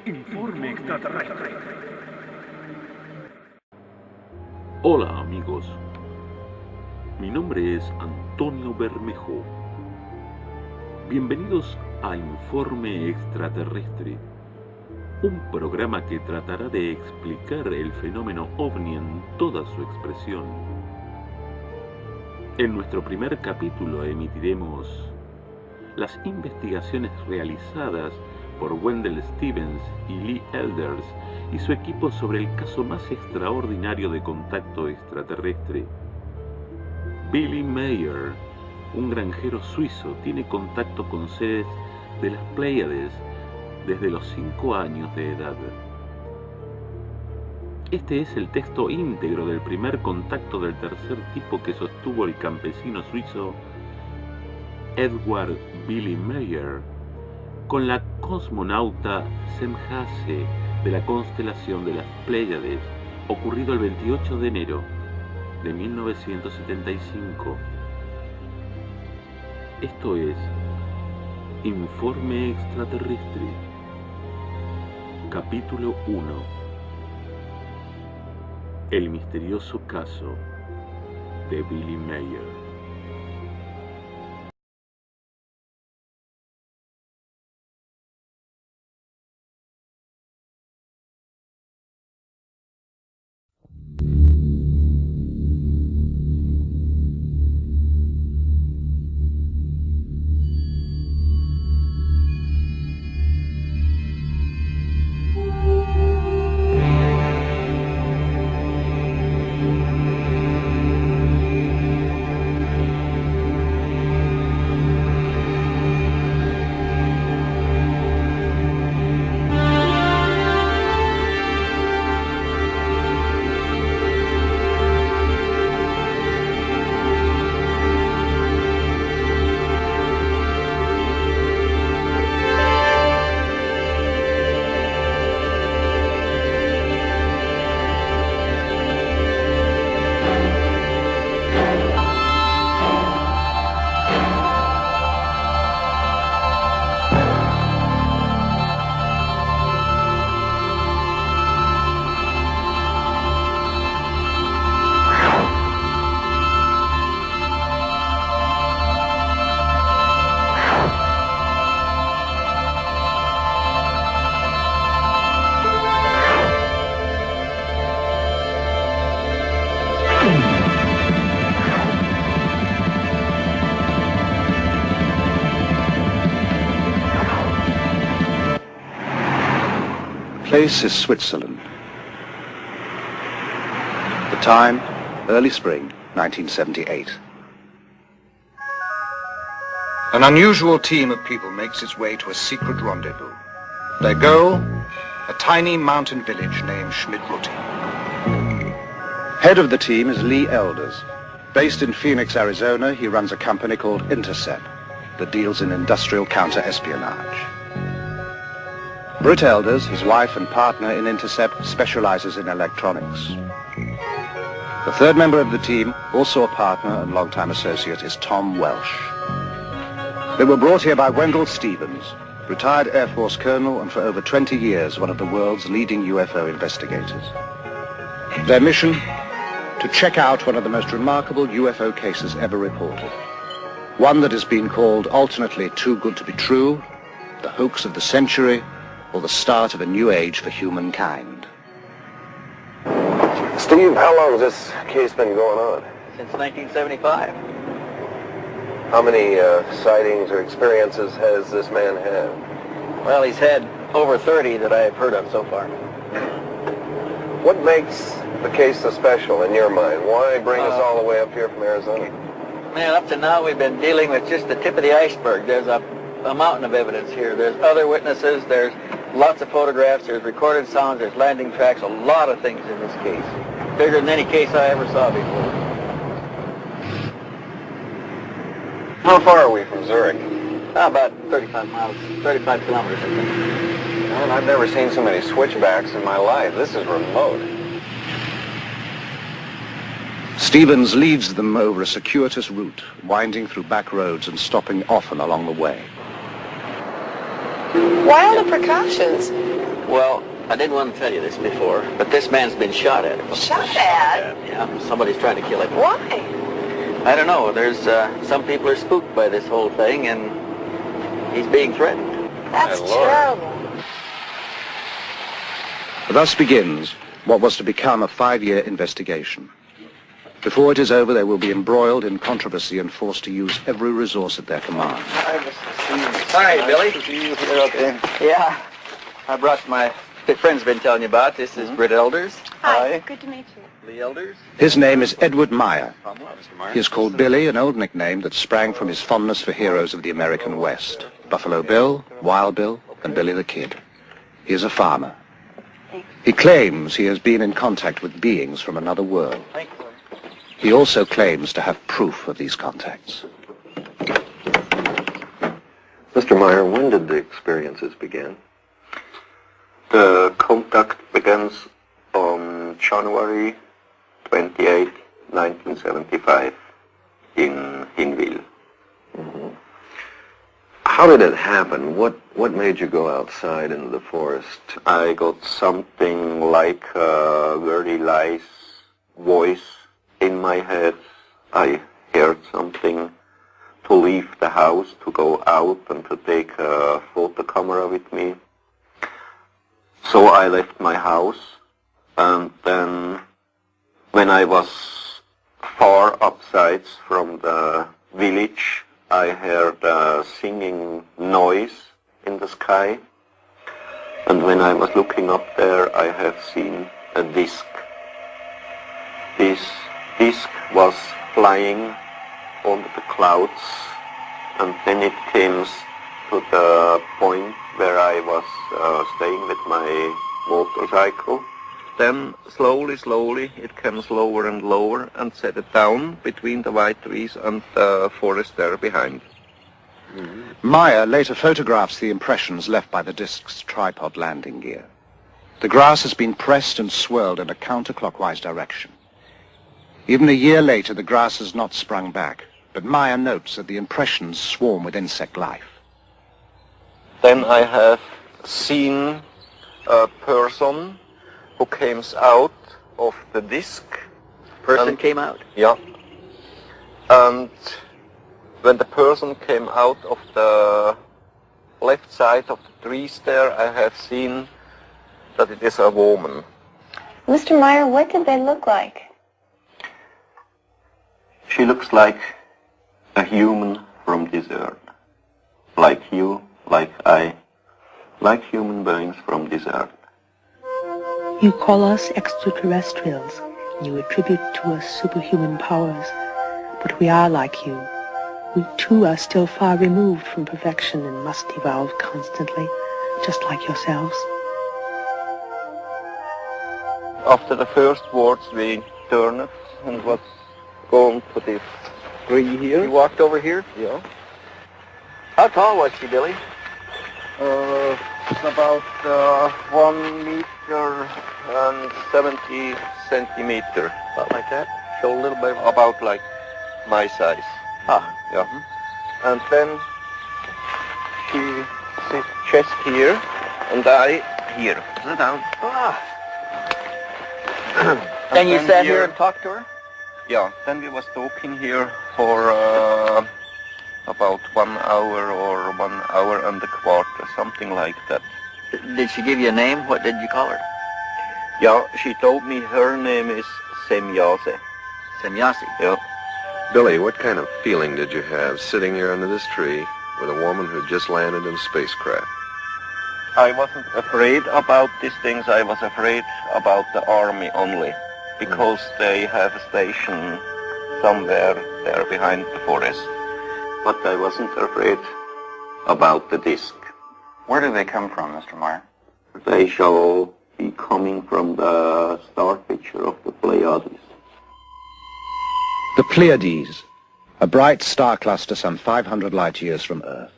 Informe Extraterrestre. Hola amigos, mi nombre es Antonio Bermejo. Bienvenidos a Informe Extraterrestre, un programa que tratará de explicar el fenómeno ovni en toda su expresión. En nuestro primer capítulo emitiremos las investigaciones realizadas por Wendell Stevens y Lee Elders y su equipo sobre el caso más extraordinario de contacto extraterrestre. Billy Meier, un granjero suizo, tiene contacto con seres de las Pléyades desde los 5 años de edad. Este es el texto íntegro del primer contacto del tercer tipo que sostuvo el campesino suizo Edward Billy Meier con la cosmonauta Semjase de la constelación de las Pléyades, ocurrido el 28 de enero de 1975. Esto es Informe Extraterrestre, Capítulo 1. El misterioso caso de Billy Meier. The place is Switzerland. The time, early spring, 1978. An unusual team of people makes its way to a secret rendezvous. Their goal, a tiny mountain village named Schmidrutti. Head of the team is Lee Elders. Based in Phoenix, Arizona, he runs a company called Intercept that deals in industrial counter-espionage. Britt Elders, his wife and partner in Intercept, specializes in electronics. The third member of the team, also a partner and longtime associate, is Tom Welsh. They were brought here by Wendell Stevens, retired Air Force colonel and for over 20 years one of the world's leading UFO investigators. Their mission? To check out one of the most remarkable UFO cases ever reported. One that has been called alternately too good to be true, the hoax of the century, or the start of a new age for humankind. Steve, how long has this case been going on? Since 1975. How many sightings or experiences has this man had? Well, he's had over 30 that I've heard of so far. What makes the case so special in your mind? Why bring us all the way up here from Arizona? Man, up to now we've been dealing with just the tip of the iceberg. There's a mountain of evidence here. There's other witnesses, there's lots of photographs, there's recorded sounds, there's landing tracks, a lot of things in this case. Bigger than any case I ever saw before. How far are we from Zurich? About 35 miles, 35 kilometers, I think. Well, I've never seen so many switchbacks in my life. This is remote. Stevens leads them over a circuitous route, winding through back roads and stopping often along the way. Why all the precautions? Well, I didn't want to tell you this before, but this man's been shot at. Shot at? Yeah, somebody's trying to kill him. Why? I don't know. There's some people are spooked by this whole thing, and he's being threatened. That's terrible. Thus begins what was to become a 5-year investigation. Before it is over, they will be embroiled in controversy and forced to use every resource at their command. Hi, Billy. Nice to see you here again. Yeah. I brought my friend's been telling you about. This is Britt Elders. Hi. Good to meet you. Lee Elders. His name is Edward Meier. He is called Billy, an old nickname that sprang from his fondness for heroes of the American West. Buffalo Bill, Wild Bill, and Billy the Kid. He is a farmer. He claims he has been in contact with beings from another world. He also claims to have proof of these contacts. Mr. Meier, when did the experiences begin? The contact begins on January 28, 1975 in Hinwil. Mm-hmm. How did it happen? What made you go outside into the forest? I got something like a very nice voice in my head. I heard something to leave the house, to go out and to take a photo camera with me. So I left my house, and then when I was far outside from the village, I heard a singing noise in the sky, and when I was looking up there, I have seen a disc. This disc was flying over the clouds, and then it came to the point where I was staying with my motorcycle. Then slowly it came lower and lower and set it down between the white trees and the forest there behind. Meier later photographs the impressions left by the disc's tripod landing gear. The grass has been pressed and swirled in a counterclockwise direction. Even a year later, the grass has not sprung back, but Meier notes that the impressions swarm with insect life. Then I have seen a person who came out of the disc. Person came out? Yeah. And when the person came out of the left side of the trees there, I have seen that it is a woman. Mr. Meier, what did they look like? She looks like a human from this earth. Like you, like I, like human beings from this earth. You call us extraterrestrials. You attribute to us superhuman powers. But we are like you. We too are still far removed from perfection and must evolve constantly, just like yourselves. After the first words, we turned and was going to this tree here. You walked over here? Yeah. How tall was she, Billy? It's about 1 meter and 70 centimeter. About like that? So a little bit about like my size. Ah. Yeah. And then she sits chest here and I here. Sit down. Ah. Then you sat here and talked to her? Yeah. Then we was talking here for about 1 hour or 1 hour and a quarter, something like that. Did she give you a name? What did you call her? Yeah, she told me her name is Semyase. Semyase. Yeah. Billy, what kind of feeling did you have sitting here under this tree with a woman who just landed in a spacecraft? I wasn't afraid about these things. I was afraid about the army only, because they have a station somewhere there behind the forest. But I wasn't afraid about the disc. Where do they come from, Mr. Meier? They shall be coming from the star picture of the Pleiades. The Pleiades, a bright star cluster some 500 light-years from Earth.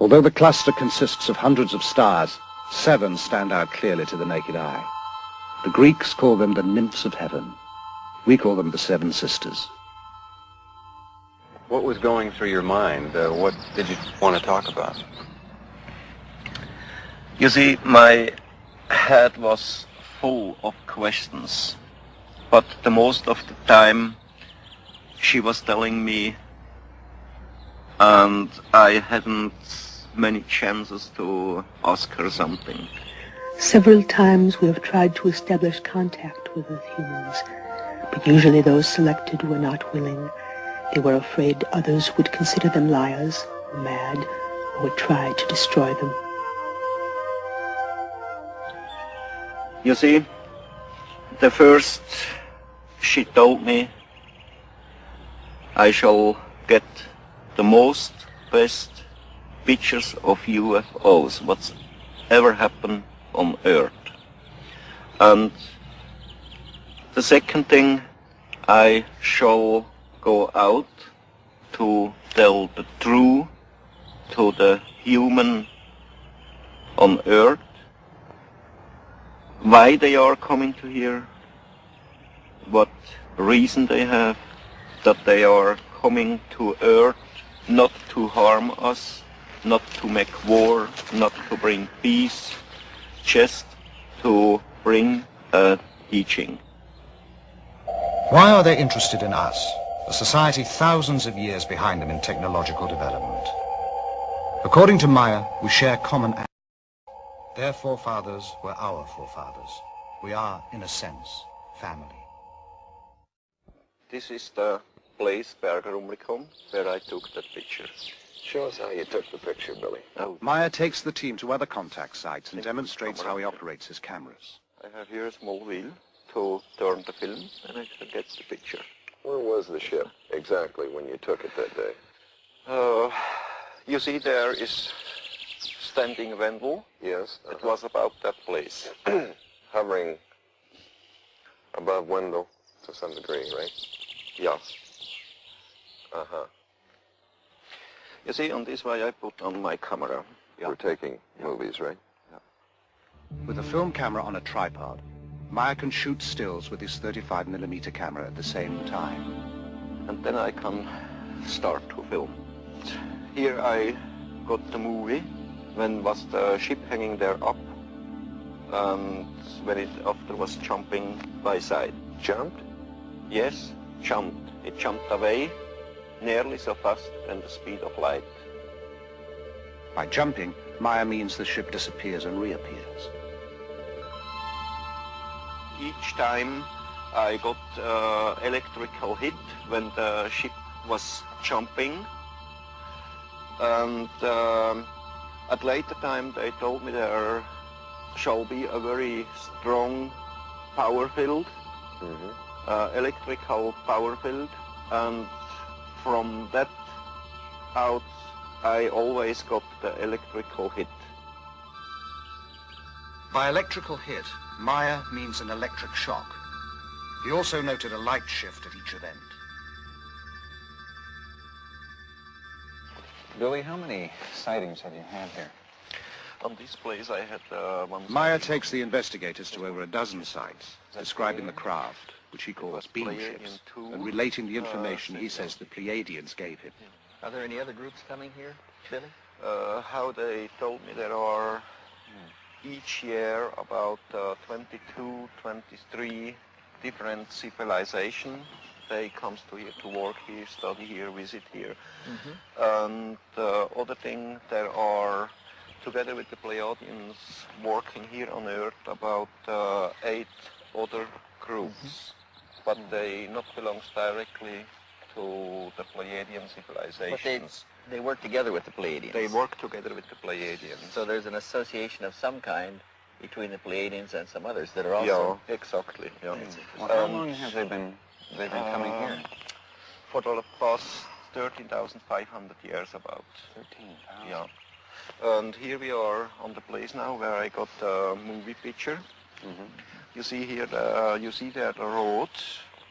Although the cluster consists of hundreds of stars, 7 stand out clearly to the naked eye. The Greeks call them the nymphs of heaven. We call them the 7 sisters. What was going through your mind? What did you want to talk about? You see, my head was full of questions, but the most of the time she was telling me, and I hadn't many chances to ask her something. Several times we have tried to establish contact with the humans, but usually those selected were not willing. They were afraid others would consider them liars, or mad, or would try to destroy them. You see, the first she told me I shall get the most best pictures of UFOs, what's ever happened on Earth. And the second thing, I shall go out to tell the truth to the human on Earth, why they are coming to here, what reason they have, that they are coming to Earth not to harm us, not to make war, not to bring peace, just to bring a teaching. Why are they interested in us, a society thousands of years behind them in technological development? According to Meier, we share common ancestors. Their forefathers were our forefathers. We are, in a sense, family. This is the place, Bergerumlicum, where I took that picture. Show us how you took the picture, Billy. Meier takes the team to other contact sites and demonstrates how he operates his cameras. I have here a small wheel to turn the film, and I can get the picture. Where was the ship exactly when you took it that day? You see there is standing Wendell. Yes. It was about that place. Hovering above Wendell to some degree, right? Yeah. Uh-huh. You see, on this way I put on my camera. We're taking movies, right? Yeah. With a film camera on a tripod, Meier can shoot stills with his 35mm camera at the same time. And then I can start to film. Here I got the movie when was the ship hanging there up, and when it after was jumping by side. Jumped? Yes, jumped. It jumped away nearly so fast than the speed of light. By jumping, Meier means the ship disappears and reappears. Each time I got electrical hit when the ship was jumping, and at later time they told me there shall be a very strong power field, electrical power field, and from that out I always got the electrical hit. By electrical hit, Meier means an electric shock. He also noted a light shift at each event. Billy, how many sightings have you had here? On this place I had one... Meier takes the investigators to over a dozen sites, describing the craft, which he calls beam ships, and relating the information he says the Pleiadians gave him. Are there any other groups coming here, Billy? How they told me there are each year about 22, 23 different civilizations. They comes to here to work here, study here, visit here. And other thing, there are, together with the Pleiadians, working here on Earth about 8 other groups. But they not belongs directly to the Pleiadian civilizations. But they work together with the Pleiadians. They work together with the Pleiadians. So there's an association of some kind between the Pleiadians and some others that are also... Yeah, exactly. Yeah. Well, how long have they been coming here? For the past 13,500 years about. 13,000? Yeah. And here we are on the place now where I got the movie picture. You see here, you see there the road,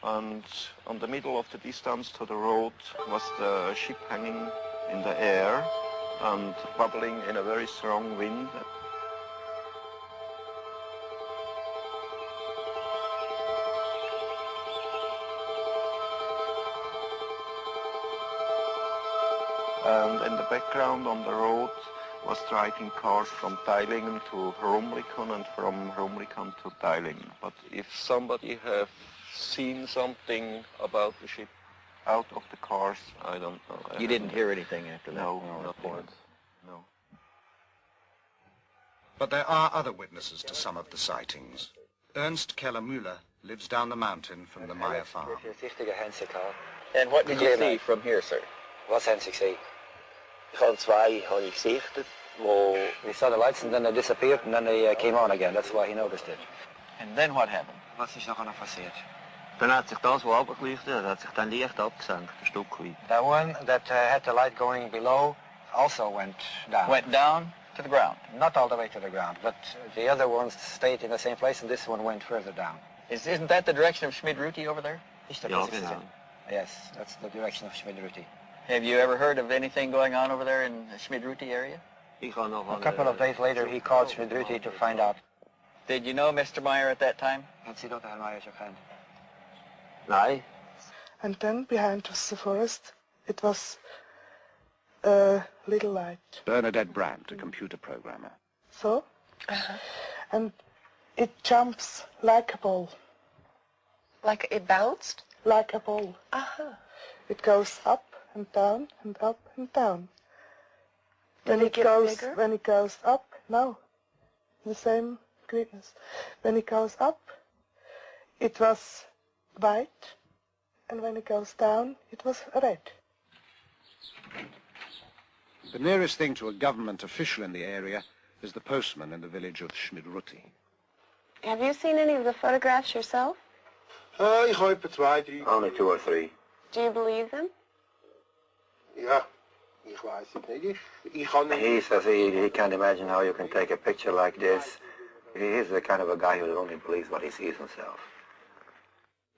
and on the middle of the distance to the road was the ship hanging in the air and bubbling in a very strong wind. And in the background on the road was driving cars from Teilingen to Rumlikon and from Rumlikon to Teilingen. But if somebody have seen something about the ship out of the cars, I don't know. You didn't hear anything after that? No, No not reports. No. But there are other witnesses to some of the sightings. Ernst Keller-Müller lives down the mountain from the Meier farm. And what did you see from here, sir? Wat zijn ze gezien? Ik had twee gesichtet. We saw the lights and then they disappeared and then they came on again. That's why he noticed it. And then what happened? Wat is nog passiert? Dann hat sich das, was abgeleuchtet hat, hat sich dann leicht abgesenkt, ein Stück weit. The one that had the light going below also went down. Went down to the ground? Not all the way to the ground, but the other ones stayed in the same place and this one went further down. Isn't that the direction of Schmid-Ruti over there? Ja, genau. Yes, that's the direction of Schmid-Ruti. Have you ever heard of anything going on over there in the Schmid-Ruti area? A couple of days later he called Schmid-Ruti to find out. Did you know Mr. Meier at that time? Had Sie dort Herrn Meier gekend? Nein. And then behind us the forest, it was a little light. Bernadette Brandt, a computer programmer. So? And it jumps like a ball. Like it bounced? Like a ball. It goes up and down and up and down. Did it get bigger? When it goes up, no, the same greenness. When it goes up, it was white, and when it goes down, it was red. The nearest thing to a government official in the area is the postman in the village of Schmid-Ruti. Have you seen any of the photographs yourself? Ik ga op 2, 3. Only 2 or 3. Do you believe them? Ja, ik weet het niet. Ik ga niet. He says he can't imagine how you can take a picture like this. He is the kind of a guy who only believes what he sees himself.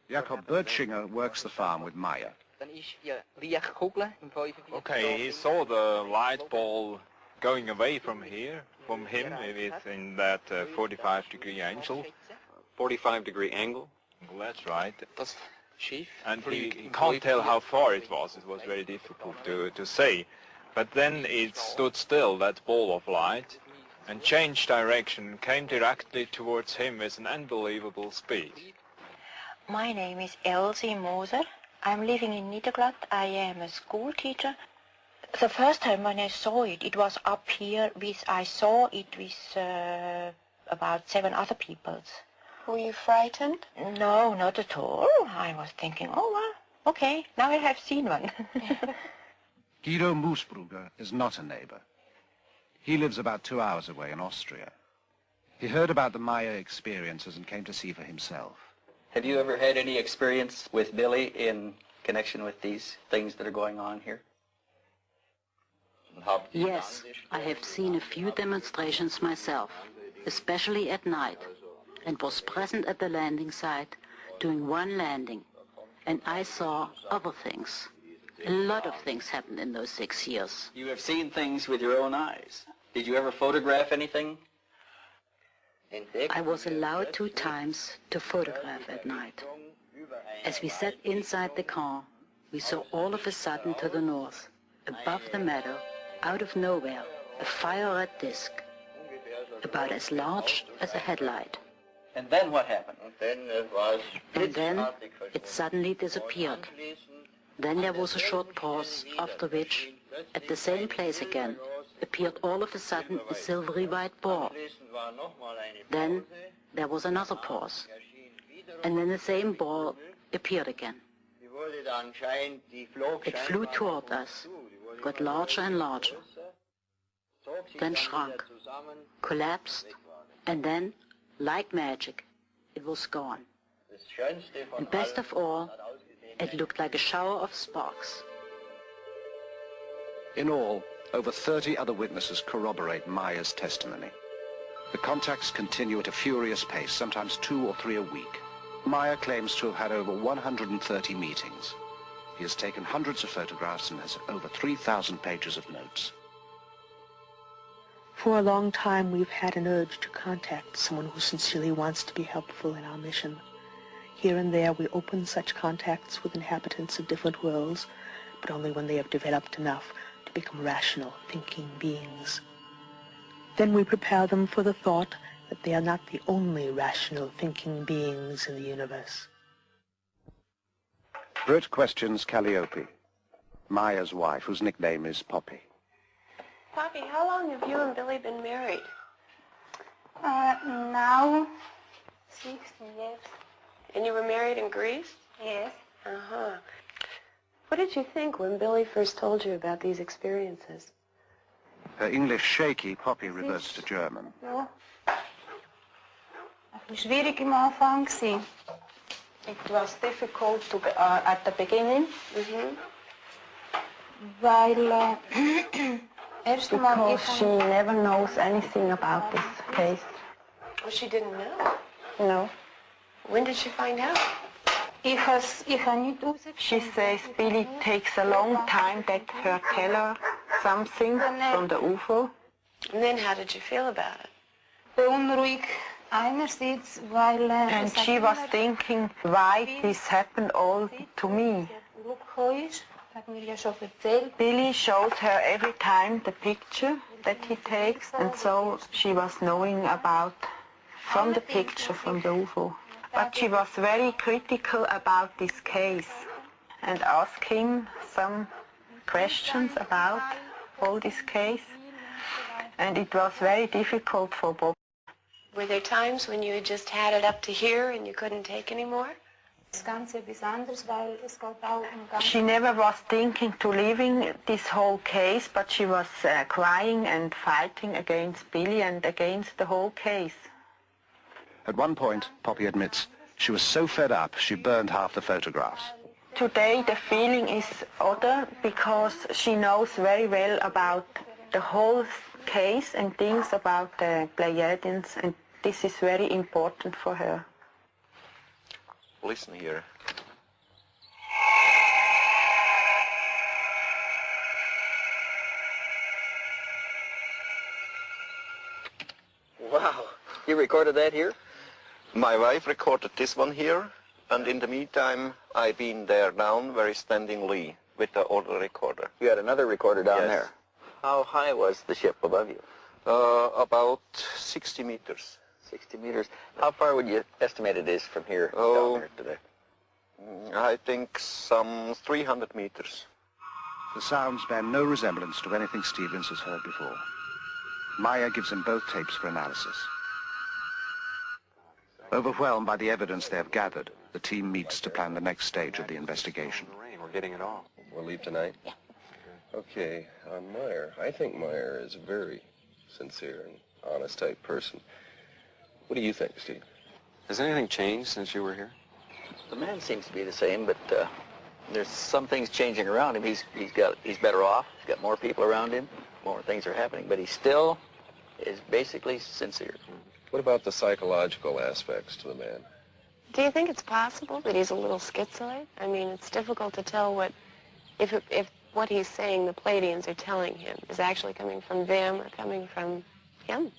Jakob Bertschinger works the farm with Meier. Okay, he saw the light ball going away from here, from him, it's in that 45-degree angle. 45-degree angle? Well, that's right. And he can't tell how far it was very difficult to say. But then it stood still, that ball of light, and changed direction and came directly towards him with an unbelievable speed. My name is Elsie Moser. I'm living in Niederglatt. I am a school teacher. The first time when I saw it, it was up here. I saw it with about 7 other people. Were you frightened? No, not at all. I was thinking, oh, well, okay, now I have seen one. Guido Moosbrugger is not a neighbor. He lives about 2 hours away in Austria. He heard about the Meier experiences and came to see for himself. Have you ever had any experience with Billy in connection with these things that are going on here? Yes, I have seen a few demonstrations myself, especially at night, and was present at the landing site doing one landing, and I saw other things. A lot of things happened in those 6 years. You have seen things with your own eyes. Did you ever photograph anything? I was allowed 2 times to photograph at night. As we sat inside the car, we saw all of a sudden to the north, above the meadow, out of nowhere, a fire-red disc, about as large as a headlight. And then what happened? And then it suddenly disappeared. Then there was a short pause, after which, at the same place again, appeared all of a sudden a silvery white ball. Then there was another pause, and then the same ball appeared again. It flew toward us, got larger and larger, then shrunk, collapsed, and then, like magic, it was gone. And best of all, it looked like a shower of sparks. In all, over 30 other witnesses corroborate Meier's testimony. The contacts continue at a furious pace, sometimes 2 or 3 a week. Meier claims to have had over 130 meetings. He has taken hundreds of photographs and has over 3,000 pages of notes. For a long time, we've had an urge to contact someone who sincerely wants to be helpful in our mission. Here and there, we open such contacts with inhabitants of different worlds, but only when they have developed enough to become rational, thinking beings. Then we prepare them for the thought that they are not the only rational thinking beings in the universe. Britt questions Calliope, Meier's wife, whose nickname is Poppy. Poppy, how long have you and Billy been married? Now, 16 years. And you were married in Greece? Yes. Uh-huh. What did you think when Billy first told you about these experiences? Her English shaky, Poppy reverts to German. Ja. Ein bisschen schwierig am Anfang gewesen. It was difficult at the beginning. Weil Because she never knows anything about this case. Oh, she didn't know? No. When did she find out? She says Billy takes a long time that her tell her something from the UFO. And then how did you feel about it? Beunruhigt einerseits, weil And she was thinking why this happened all to me. Billy shows her every time the picture that he takes, and so she was knowing about from the picture from the UFO. But she was very critical about this case and asked him some questions about all this case, and it was very difficult for Bob. Were there times when you had just had it up to here and you couldn't take any more? She never was thinking to leaving this whole case, but she was crying and fighting against Billy and against the whole case. At one point, Poppy admits she was so fed up she burned half the photographs. Today the feeling is other because she knows very well about the whole case and things about the Pleiadians, and this is very important for her. Listen here. Wow. You recorded that here? My wife recorded this one here, and in the meantime, I've been there down where he's standing Lee with the other recorder. You had another recorder down Yes. there. How high was the ship above you? About 60 meters. 60 meters. How far would you estimate it is from here down there today? I think some 300 meters. The sounds bear no resemblance to anything Stevens has heard before. Meier gives him both tapes for analysis. Overwhelmed by the evidence they have gathered, the team meets to plan the next stage of the investigation. We're getting it all. We'll leave tonight? Yeah. Okay, Meier. I think Meier is a very sincere and honest type person. What do you think, Steve? Has anything changed since you were here? The man seems to be the same, but there's some things changing around him. He's better off. He's got more people around him. More things are happening, but he still is basically sincere. What about the psychological aspects to the man? Do you think it's possible that he's a little schizoid? I mean, it's difficult to tell if what he's saying the Pleiadians are telling him is actually coming from them or coming from him.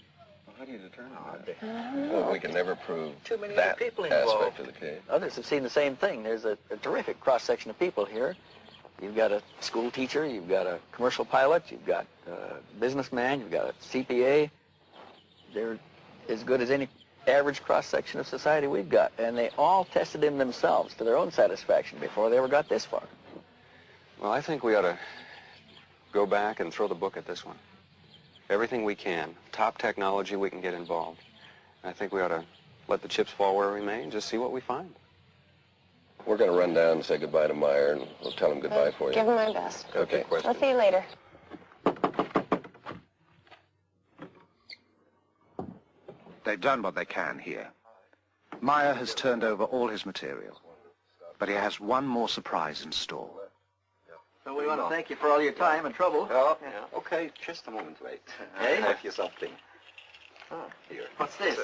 Well, how do you determine that? Well, we can never prove Too many that people aspect involved. of the case. Others have seen the same thing. There's a terrific cross-section of people here. You've got a school teacher, you've got a commercial pilot, you've got a businessman, you've got a CPA. They're as good as any average cross-section of society we've got. And they all tested him themselves to their own satisfaction before they ever got this far. Well, I think we ought to go back and throw the book at this one. Everything we can. Top technology we can get involved. And I think we ought to let the chips fall where we may and just see what we find. We're going to run down and say goodbye to Meier, and we'll tell him goodbye for you. Give him my best. Okay. I'll see you later. They've done what they can here. Meier has turned over all his material, but he has one more surprise in store. So we want to thank you for all your time and trouble. Oh, yeah. Okay, just a moment, wait. Hey? I have you something. Oh. Here. What's this?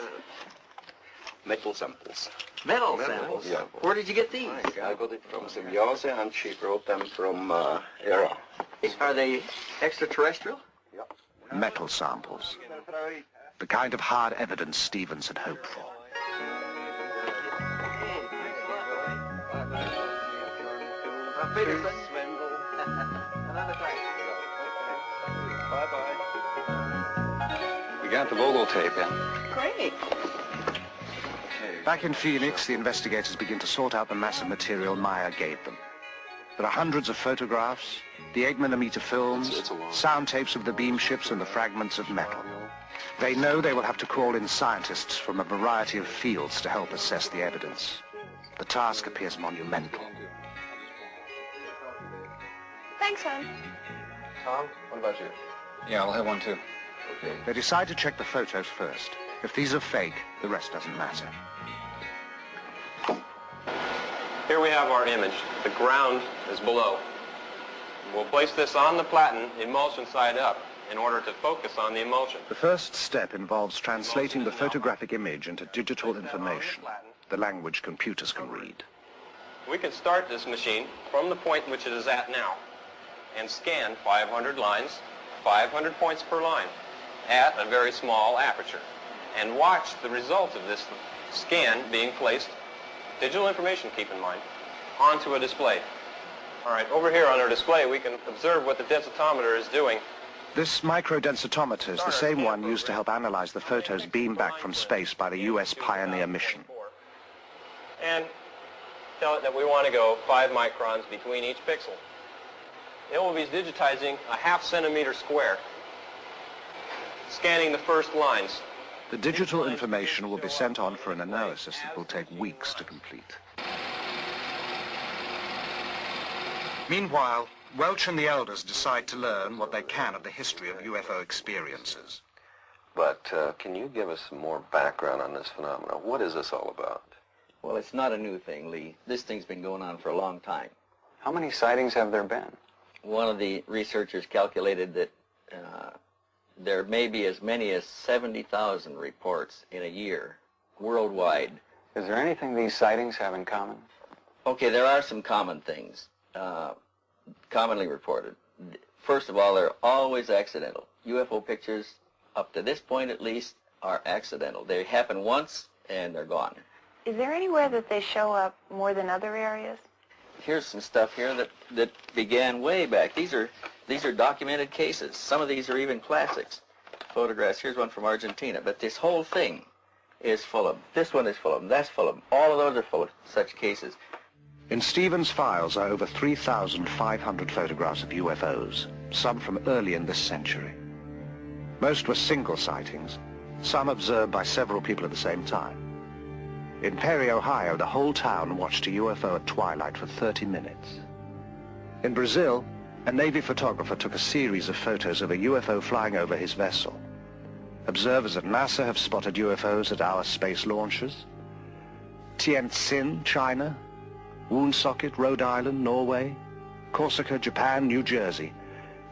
Metal samples. Metal samples? Yeah. Where did you get these? I got it from Symbiosis, and she brought them from Era. Are they extraterrestrial? Metal samples. The kind of hard evidence Stevens had hoped for. We You got the Vogel tape in. Great. Back in Phoenix, the investigators begin to sort out the massive material Meier gave them. There are hundreds of photographs, the 8mm films, sound tapes of the beam ships and the fragments of metal. They know they will have to call in scientists from a variety of fields to help assess the evidence. The task appears monumental. Thanks, hon. Tom, what about you? Yeah, I'll have one too. Okay. They decide to check the photos first. If these are fake, the rest doesn't matter. Here we have our image. The ground is below. We'll place this on the platen, emulsion side up, in order to focus on the emulsion. The first step involves translating the photographic image into digital information, the language computers can read. We can start this machine from the point which it is at now and scan 500 lines, 500 points per line, at a very small aperture, and watch the result of this scan being placed, digital information, keep in mind, onto a display. All right, over here on our display, we can observe what the densitometer is doing. This microdensitometer is the same one used to help analyze the photos beamed back from space by the U.S. Pioneer mission. And tell it that we want to go 5 microns between each pixel. It will be digitizing a ½ centimeter square, scanning the first lines. The digital information will be sent on for an analysis that will take weeks to complete. Meanwhile, Welch and the elders decide to learn what they can of the history of UFO experiences. But can you give us some more background on this phenomenon? What is this all about? Well, it's not a new thing, Lee. This thing's been going on for a long time. How many sightings have there been? One of the researchers calculated that there may be as many as 70,000 reports in a year worldwide. Is there anything these sightings have in common? Okay, there are some common things commonly reported. First of all, they're always accidental. UFO pictures, up to this point at least, are accidental. They happen once and they're gone. Is there anywhere that they show up more than other areas? Here's some stuff here that began way back. These are documented cases. Some of these are even classics. Photographs. Here's one from Argentina. But this whole thing is full of them. This one is full of them. That's full of them. All of those are full of such cases. In Stevens' files are over 3,500 photographs of UFOs, some from early in this century. Most were single sightings, some observed by several people at the same time. In Perry, Ohio, the whole town watched a UFO at twilight for 30 minutes. In Brazil, a Navy photographer took a series of photos of a UFO flying over his vessel. Observers at NASA have spotted UFOs at our space launches. Tientsin, China, Woonsocket, Rhode Island, Norway, Corsica, Japan, New Jersey.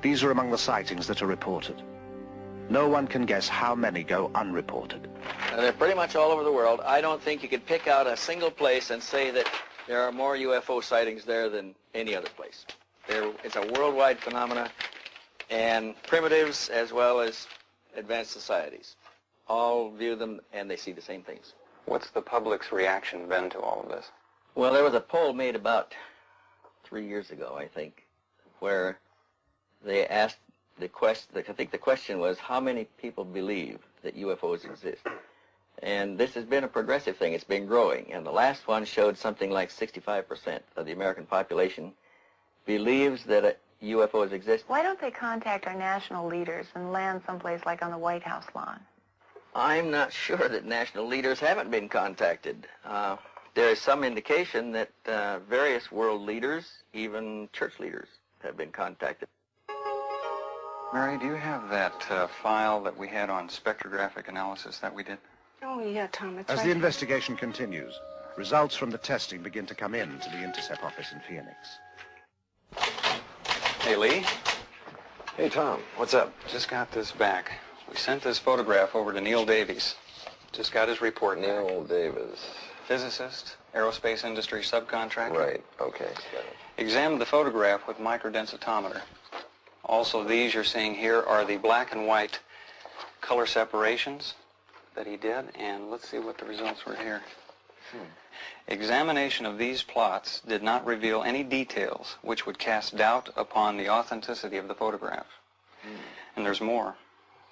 These are among the sightings that are reported. No one can guess how many go unreported. They're pretty much all over the world. I don't think you could pick out a single place and say that there are more UFO sightings there than any other place. It's a worldwide phenomena, and primitives as well as advanced societies all view them and they see the same things. What's the public's reaction been to all of this? Well, there was a poll made about 3 years ago, I think, where they asked the question, I think the question was, how many people believe that UFOs exist? And this has been a progressive thing. It's been growing. And the last one showed something like 65% of the American population believes that UFOs exist. Why don't they contact our national leaders and land someplace like on the White House lawn? I'm not sure that national leaders haven't been contacted. There is some indication that various world leaders, even church leaders, have been contacted. Mary, do you have that file that we had on spectrographic analysis that we did? Oh, yeah, Tom, it's As right. the investigation continues, results from the testing begin to come in to the Intercept office in Phoenix. Hey, Lee. Hey, Tom, what's up? Just got this back. We sent this photograph over to Neil Davies. Just got his report back. Neil Davis. Physicist, aerospace industry subcontractor. Right, okay. Examined the photograph with microdensitometer. Also, these you're seeing here are the black and white color separations that he did, and let's see what the results were here. Examination of these plots did not reveal any details which would cast doubt upon the authenticity of the photograph. And there's more.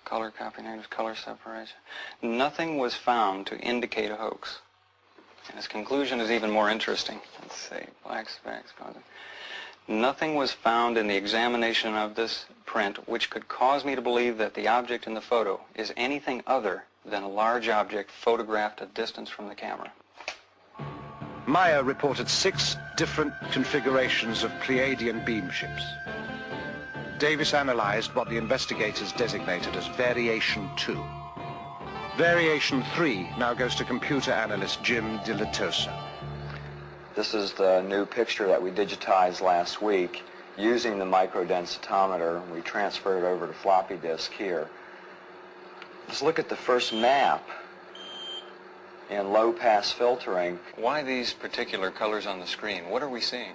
color copy negatives, color separation. Nothing was found to indicate a hoax. And his conclusion is even more interesting. Let's see, black specks. Nothing was found in the examination of this print which could cause me to believe that the object in the photo is anything other than a large object photographed at distance from the camera. Meier reported 6 different configurations of Pleiadian beam ships. Davis analyzed what the investigators designated as Variation 2. Variation 3 now goes to computer analyst Jim Dilatoso. This is the new picture that we digitized last week using the microdensitometer. We transferred it over to floppy disk here. Let's look at the first map in low-pass filtering. Why these particular colors on the screen? What are we seeing?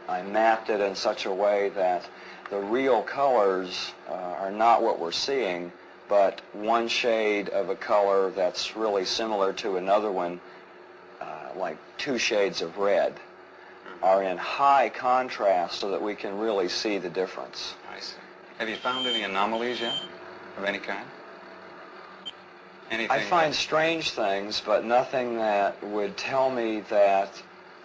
I mapped it in such a way that the real colors are not what we're seeing, but one shade of a color that's really similar to another one, like 2 shades of red, are in high contrast so that we can really see the difference. I see. Have you found any anomalies yet, of any kind? Anything I find strange things, but nothing that would tell me that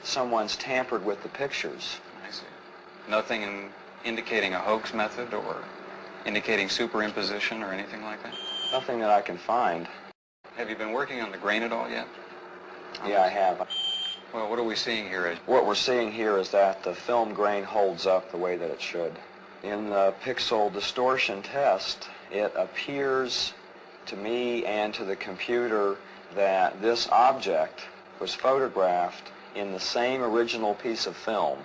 someone's tampered with the pictures. I see. Nothing indicating a hoax method or indicating superimposition or anything like that? Nothing that I can find. Have you been working on the grain at all yet? Yeah, I have. Well, what are we seeing here? What we're seeing here is that the film grain holds up the way that it should. In the pixel distortion test, it appears to me and to the computer that this object was photographed in the same original piece of film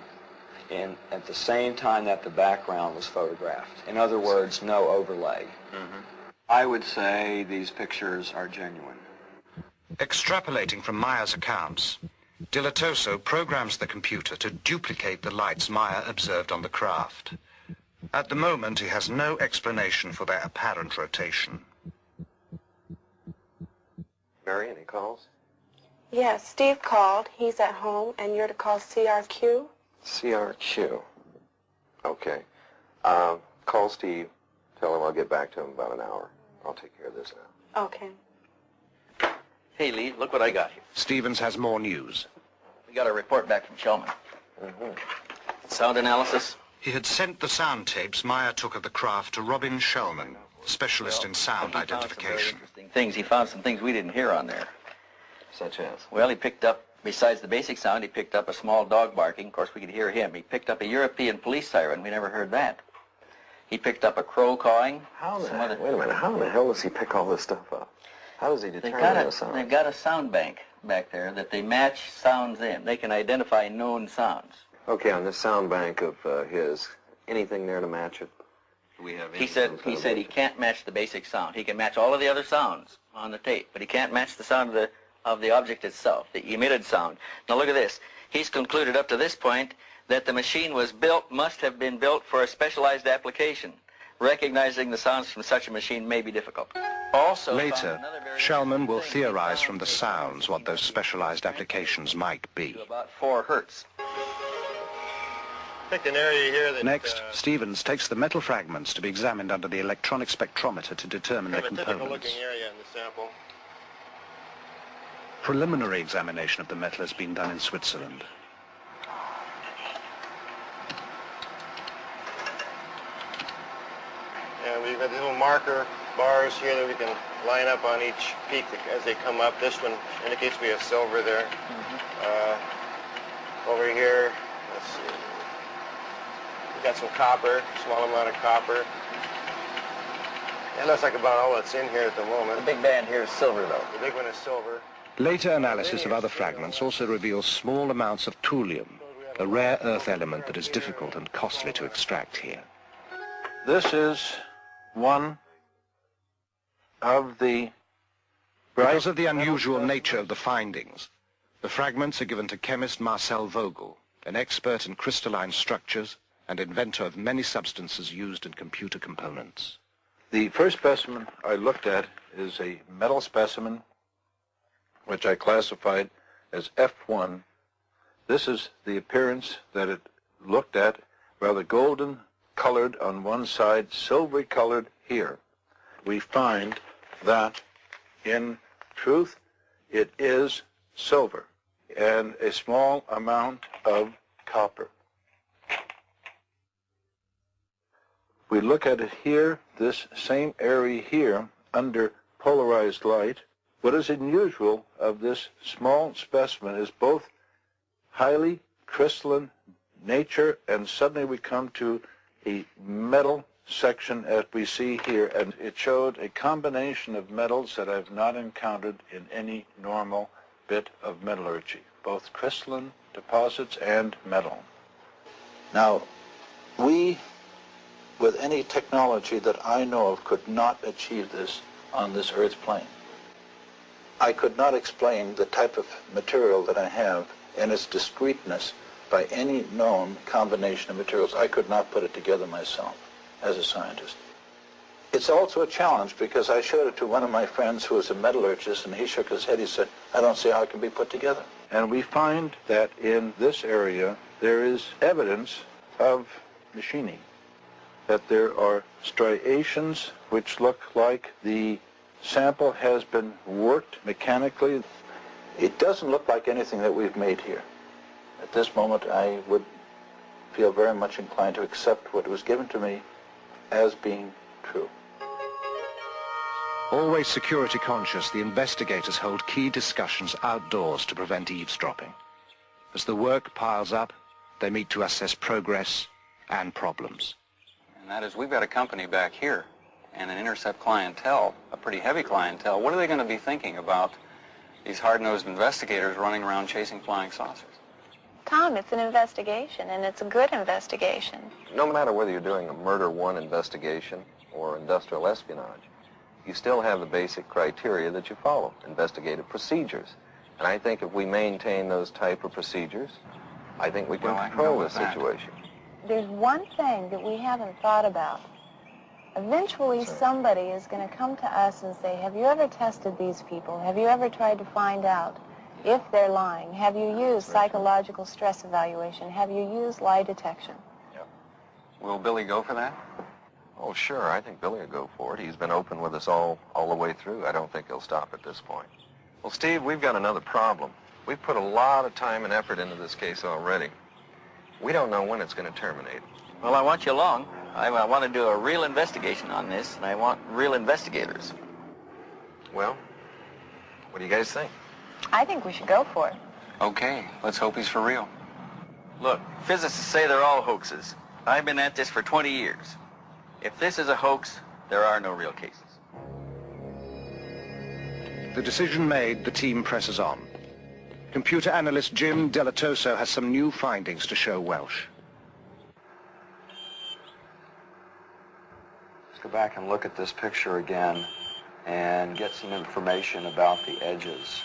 at the same time that the background was photographed. In other words, no overlay. I would say these pictures are genuine. Extrapolating from Meier's accounts, Dilatoso programs the computer to duplicate the lights Meier observed on the craft. At the moment, he has no explanation for their apparent rotation. Mary, any calls? Yes, Steve called. He's at home, and you're to call CRQ. CRQ. Okay. Call Steve. Tell him I'll get back to him in about an hour. I'll take care of this now. Okay. Hey, Lee, look what I got here. Stevens has more news. We got a report back from Shellman. Sound analysis. He had sent the sound tapes Meier took of the craft to Robin Shellman, specialist in sound identification. He found some things we didn't hear on there. Such as? Well, he picked up, besides the basic sound, he picked up a small dog barking. Of course, we could hear him. He picked up a European police siren. We never heard that. He picked up a crow cawing. Wait a minute. How in the hell does he pick all this stuff up? How does he determine the sound? They've got a sound bank back there that they match sounds in. They can identify known sounds. Okay, on this sound bank of his, anything there to match it? He said he can't match the basic sound. He can match all of the other sounds on the tape, but he can't match the sound of the object itself, the emitted sound. Now look at this. He's concluded up to this point that the machine must have been built for a specialized application. Recognizing the sounds from such a machine may be difficult. Also, later, Shellman will theorize from the sounds what those specialized applications might be. About 4 hertz. Next, Stevens takes the metal fragments to be examined under the electronic spectrometer to determine their components. Preliminary examination of the metal has been done in Switzerland. And we've got the little marker bars here that we can line up on each peak as they come up. This one indicates we have silver there. Over here, let's see. We've got some copper, small amount of copper. That looks like about all that's in here at the moment. The big band here is silver, though. The big one is silver. Later analysis of other fragments also reveals small amounts of thulium, a rare earth element that is difficult and costly to extract here. This is one of the... Because of the unusual nature of the findings, the fragments are given to chemist Marcel Vogel, an expert in crystalline structures and inventor of many substances used in computer components. The first specimen I looked at is a metal specimen, which I classified as F1. This is the appearance that it looked at, rather golden colored on one side, silvery colored here. we find that, in truth, it is silver and a small amount of copper. We look at it here, this same area here, under polarized light. What is unusual of this small specimen is both highly crystalline nature, and suddenly we come to a metal section as we see here, and it showed a combination of metals that I've not encountered in any normal bit of metallurgy, both crystalline deposits and metal. Now, we, with any technology that I know of, could not achieve this on this Earth plane. I could not explain the type of material that I have and its discreteness by any known combination of materials. I could not put it together myself as a scientist. It's also a challenge because I showed it to one of my friends who was a metallurgist, and he shook his head. He said, I don't see how it can be put together. And we find that in this area there is evidence of machining, that there are striations which look like the sample has been worked mechanically. It doesn't look like anything that we've made here. At this moment, I would feel very much inclined to accept what was given to me as being true. Always security conscious, the investigators hold key discussions outdoors to prevent eavesdropping. As the work piles up, they meet to assess progress and problems. And that is, we've got a company back here and an intercept clientele, a pretty heavy clientele. What are they going to be thinking about these hard-nosed investigators running around chasing flying saucers? Tom, it's an investigation, and it's a good investigation. No matter whether you're doing a murder one investigation or industrial espionage, you still have the basic criteria that you follow, investigative procedures. And I think if we maintain those type of procedures, I think we can control the situation. There's one thing that we haven't thought about. Eventually somebody is going to come to us and say, have you ever tested these people? Have you ever tried to find out if they're lying? Have you used psychological stress evaluation? Have you used lie detection? Will Billy go for that? Oh, sure. I think Billy will go for it. He's been open with us all the way through. I don't think he'll stop at this point. Well, Steve, we've got another problem. We've put a lot of time and effort into this case already. We don't know when it's going to terminate. Well, I want you along. I want to do a real investigation on this, and I want real investigators. Well, what do you guys think? I think we should go for it. Okay, let's hope he's for real. Look, physicists say they're all hoaxes. I've been at this for 20 years. If this is a hoax, there are no real cases. The decision made, the team presses on. Computer analyst Jim Delatoso has some new findings to show Welsh. Let's go back and look at this picture again and get some information about the edges.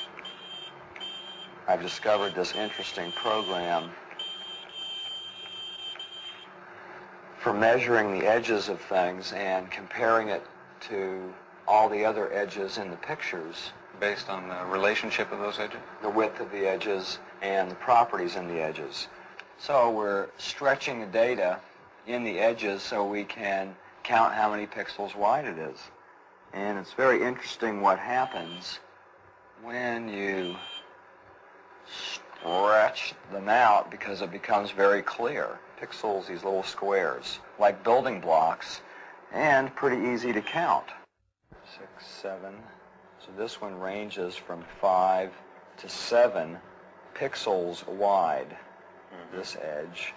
I've discovered this interesting program for measuring the edges of things and comparing it to all the other edges in the pictures based on the relationship of those edges, the width of the edges, and the properties in the edges. So we're stretching the data in the edges so we can count how many pixels wide it is. And it's very interesting what happens when you stretch them out, because it becomes very clear. Pixels, these little squares, like building blocks, and pretty easy to count. 6, 7. So this one ranges from 5 to 7 pixels wide, this edge.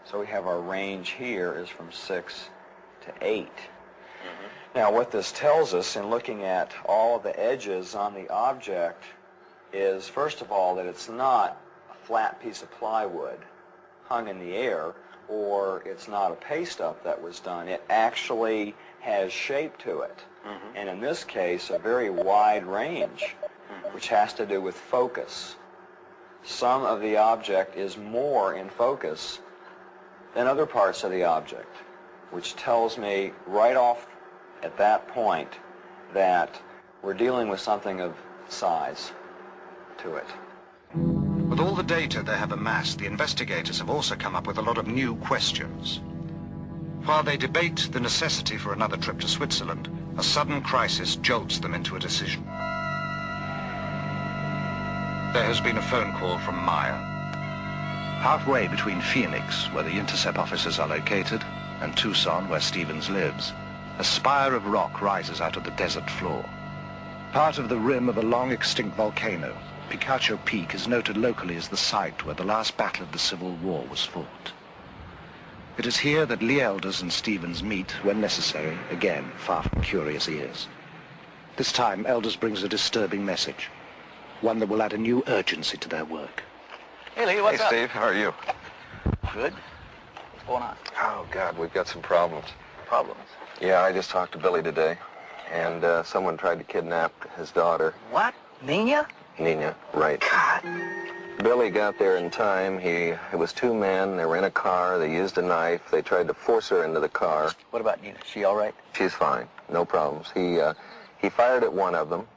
So we have our range here is from 6 to 8. Now what this tells us in looking at all of the edges on the object is, first of all, that it's not a flat piece of plywood hung in the air, or it's not a paste up that was done. It actually has shape to it. And in this case, a very wide range, which has to do with focus. Some of the object is more in focus than other parts of the object, which tells me right off at that point that we're dealing with something of size to it. With all the data they have amassed, the investigators have also come up with a lot of new questions. While they debate the necessity for another trip to Switzerland, A sudden crisis jolts them into a decision. There has been a phone call from Meier. Halfway between Phoenix, where the intercept offices are located, and Tucson, where Stevens lives, a spire of rock rises out of the desert floor. Part of the rim of a long-extinct volcano, Picacho Peak is noted locally as the site where the last battle of the Civil War was fought. It is here that Lee Elders and Stevens meet, when necessary, again, far from curious ears. This time, Elders brings a disturbing message, one that will add a new urgency to their work. Hey, Lee, what's up? Hey, Steve, how are you? Good. What's going on? Oh, God, we've got some problems. Problems? Yeah, I just talked to Billy today, and someone tried to kidnap his daughter. What? Nina? Nina, right. God. Billy got there in time. It was two men. They were in a car. They used a knife. They tried to force her into the car. What about Nina? She all right? She's fine. No problems. He fired at one of them,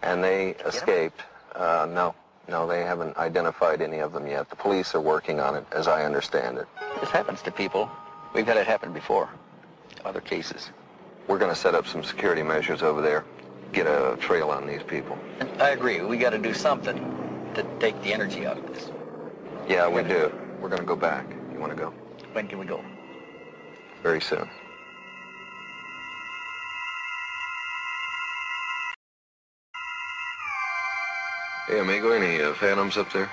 and they escaped. No, they haven't identified any of them yet. The police are working on it, as I understand it. This happens to people. We've had it happen before. Other cases. We're going to set up some security measures over there. Get a trail on these people. I agree. We got to do something to take the energy out of this. Yeah, we do. We're going to go back. You want to go? When can we go? Very soon. Hey, amigo, any phantoms up there?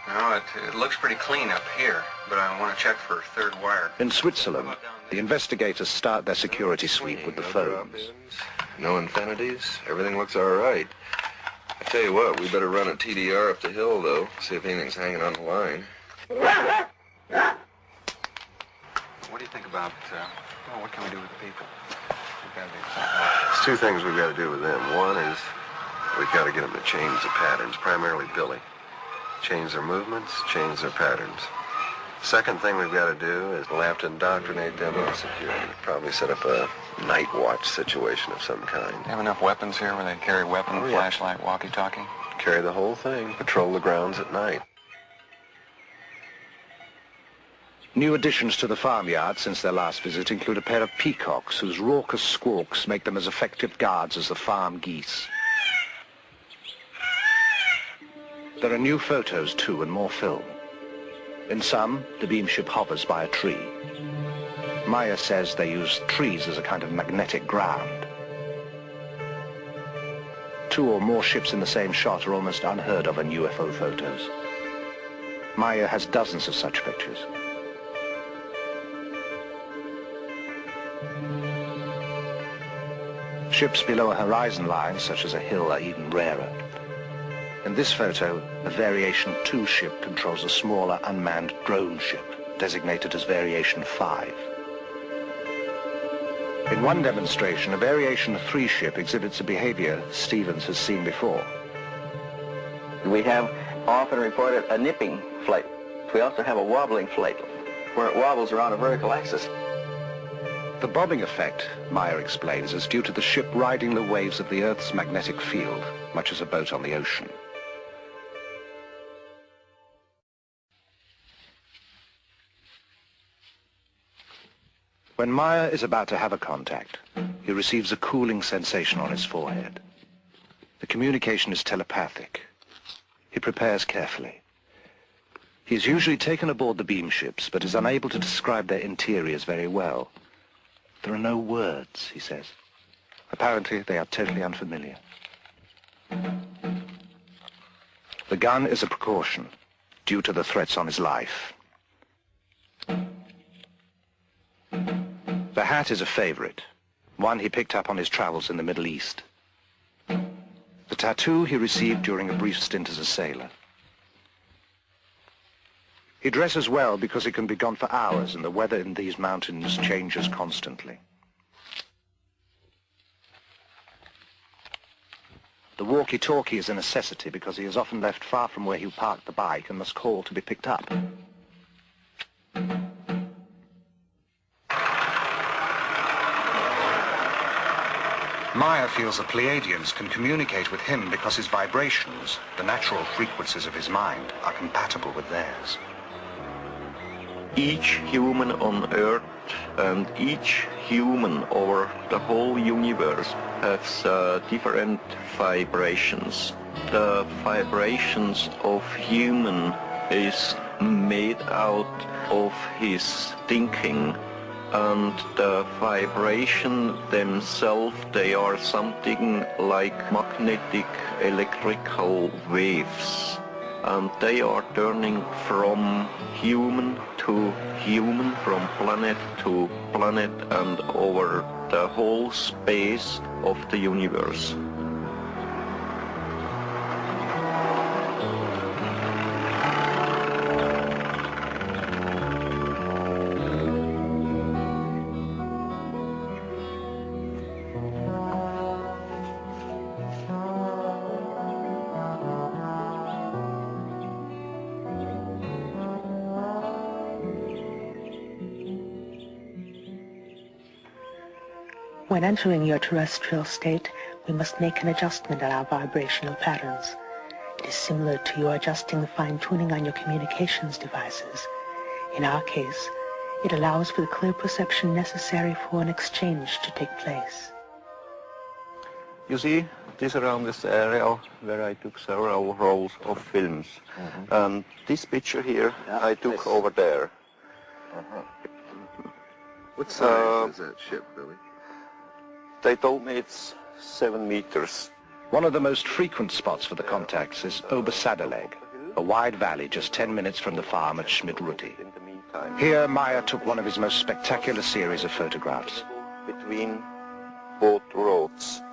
No, it looks pretty clean up here, but I want to check for third wire. In Switzerland, the investigators start their security sweep with the phones. No infinities. Everything looks all right. I tell you what, we better run a TDR up the hill, though. See if anything's hanging on the line. What do you think about, what can we do with the people? We've got to do something. There's two things we've got to do with them. One is we've got to get them to change the patterns, primarily Billy. Change their movements, change their patterns. Second thing we've got to do is we'll have to indoctrinate them on security. Probably set up a night watch situation of some kind. Have enough weapons here where they carry weapon, flashlight, walkie-talkie? Carry the whole thing. Patrol the grounds at night. New additions to the farmyard since their last visit include a pair of peacocks whose raucous squawks make them as effective guards as the farm geese. There are new photos, too, and more film. In some, the beam ship hovers by a tree. Meier says they use trees as a kind of magnetic ground. Two or more ships in the same shot are almost unheard of in UFO photos. Meier has dozens of such pictures. Ships below a horizon line, such as a hill, are even rarer. In this photo, a Variation 2 ship controls a smaller unmanned drone ship, designated as Variation 5. In one demonstration, a Variation 3 ship exhibits a behavior Stevens has seen before. We have often reported a nipping flight. We also have a wobbling flight, where it wobbles around a vertical axis. The bobbing effect, Meier explains, is due to the ship riding the waves of the Earth's magnetic field, much as a boat on the ocean. When Meier is about to have a contact, he receives a cooling sensation on his forehead. The communication is telepathic. He prepares carefully. He is usually taken aboard the beam ships, but is unable to describe their interiors very well. There are no words, he says. Apparently, they are totally unfamiliar. The gun is a precaution, due to the threats on his life. The hat is a favorite, one he picked up on his travels in the Middle East. The tattoo he received during a brief stint as a sailor. He dresses well because he can be gone for hours and the weather in these mountains changes constantly. The walkie-talkie is a necessity because he is often left far from where he parked the bike and must call to be picked up. Meier feels the Pleiadians can communicate with him because his vibrations, the natural frequencies of his mind, are compatible with theirs. each human on Earth and each human over the whole universe has different vibrations. The vibrations of human is made out of his thinking, and the vibration themselves, they are something like magnetic electrical waves, and they are turning from human to human, from planet to planet, and over the whole space of the universe. When entering your terrestrial state, we must make an adjustment in our vibrational patterns. It is similar to your adjusting the fine-tuning on your communications devices. In our case, it allows for the clear perception necessary for an exchange to take place. You see, this around this area where I took several rolls of films. And this picture here I took over there. What size is that ship, Billy? They told me it's 7 meters. One of the most frequent spots for the contacts is Obersadeleg, a wide valley just 10 minutes from the farm at Schmidruti. Here, Meier took one of his most spectacular series of photographs. Between both roads.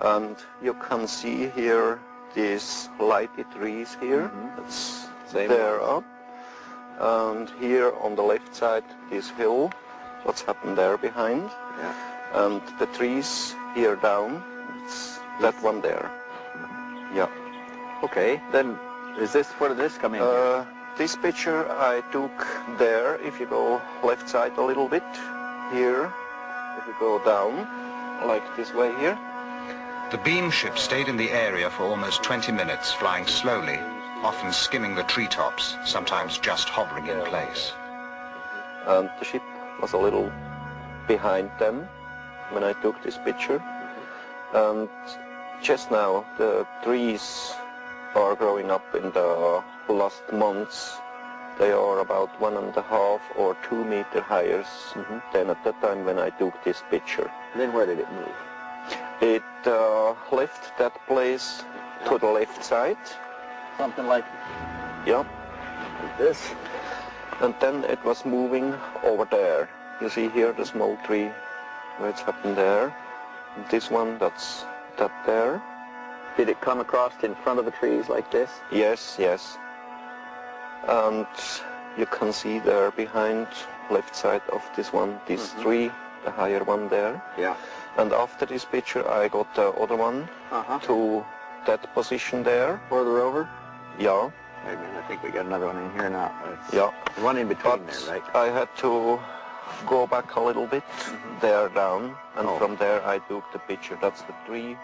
And you can see here these lighted trees here. That's there up. And here on the left side, this hill. What's happened there behind. And the trees here down, it's that one there. Yeah. Okay, then is this, where did this come in? This picture I took there, if you go left side a little bit, here, if you go down, like this way here. The beam ship stayed in the area for almost 20 minutes, flying slowly, often skimming the treetops, sometimes just hovering in place. And the ship was a little behind them when I took this picture. And just now the trees are growing up in the last months. They are about 1.5 or 2 meter higher than at the time when I took this picture. Then where did it move? It left that place to the left side. Something like this. And then it was moving over there. You see here the small tree where it's happened there. And this one, that's that there. Did it come across in front of the trees like this? Yes, yes. And you can see there behind, left side of this one, this tree, the higher one there. Yeah. And after this picture I got the other one to that position there. Further over? Yeah. Wait a minute, I think we got another one in here now. Yeah. One in between there, right? I had to go back a little bit, there down, and from there I took the picture. That's the tree,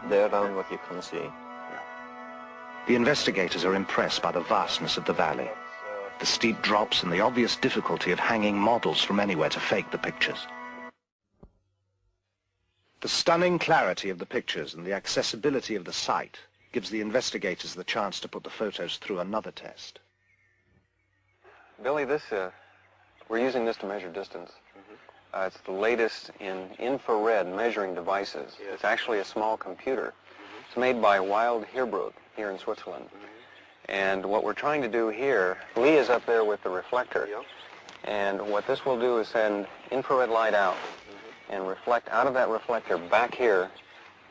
there down, what you can see. The investigators are impressed by the vastness of the valley, the steep drops and the obvious difficulty of hanging models from anywhere to fake the pictures. The stunning clarity of the pictures and the accessibility of the site gives the investigators the chance to put the photos through another test. Billy, we're using this to measure distance. It's the latest in infrared measuring devices. It's actually a small computer. It's made by Wild Heerbrug here in Switzerland. And what we're trying to do here, Lee is up there with the reflector. And what this will do is send infrared light out and reflect out of that reflector back here.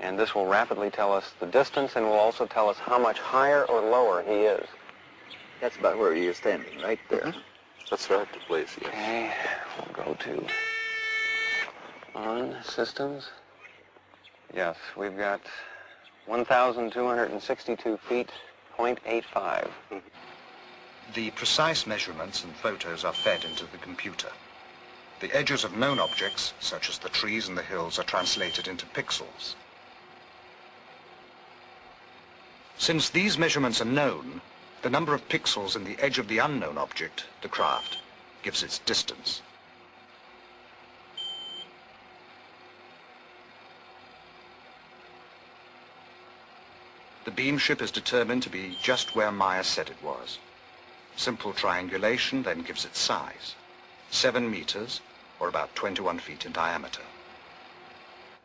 And this will rapidly tell us the distance and will also tell us how much higher or lower he is. That's about where he is standing, right there. That's right, the place, yes. Okay, we'll go to on systems. Yes, we've got 1,262 feet, 0.85. The precise measurements and photos are fed into the computer. The edges of known objects, such as the trees and the hills, are translated into pixels. Since these measurements are known, the number of pixels in the edge of the unknown object, the craft, gives its distance. The beam ship is determined to be just where Meier said it was. Simple triangulation then gives its size, 7 meters, or about 21 feet in diameter.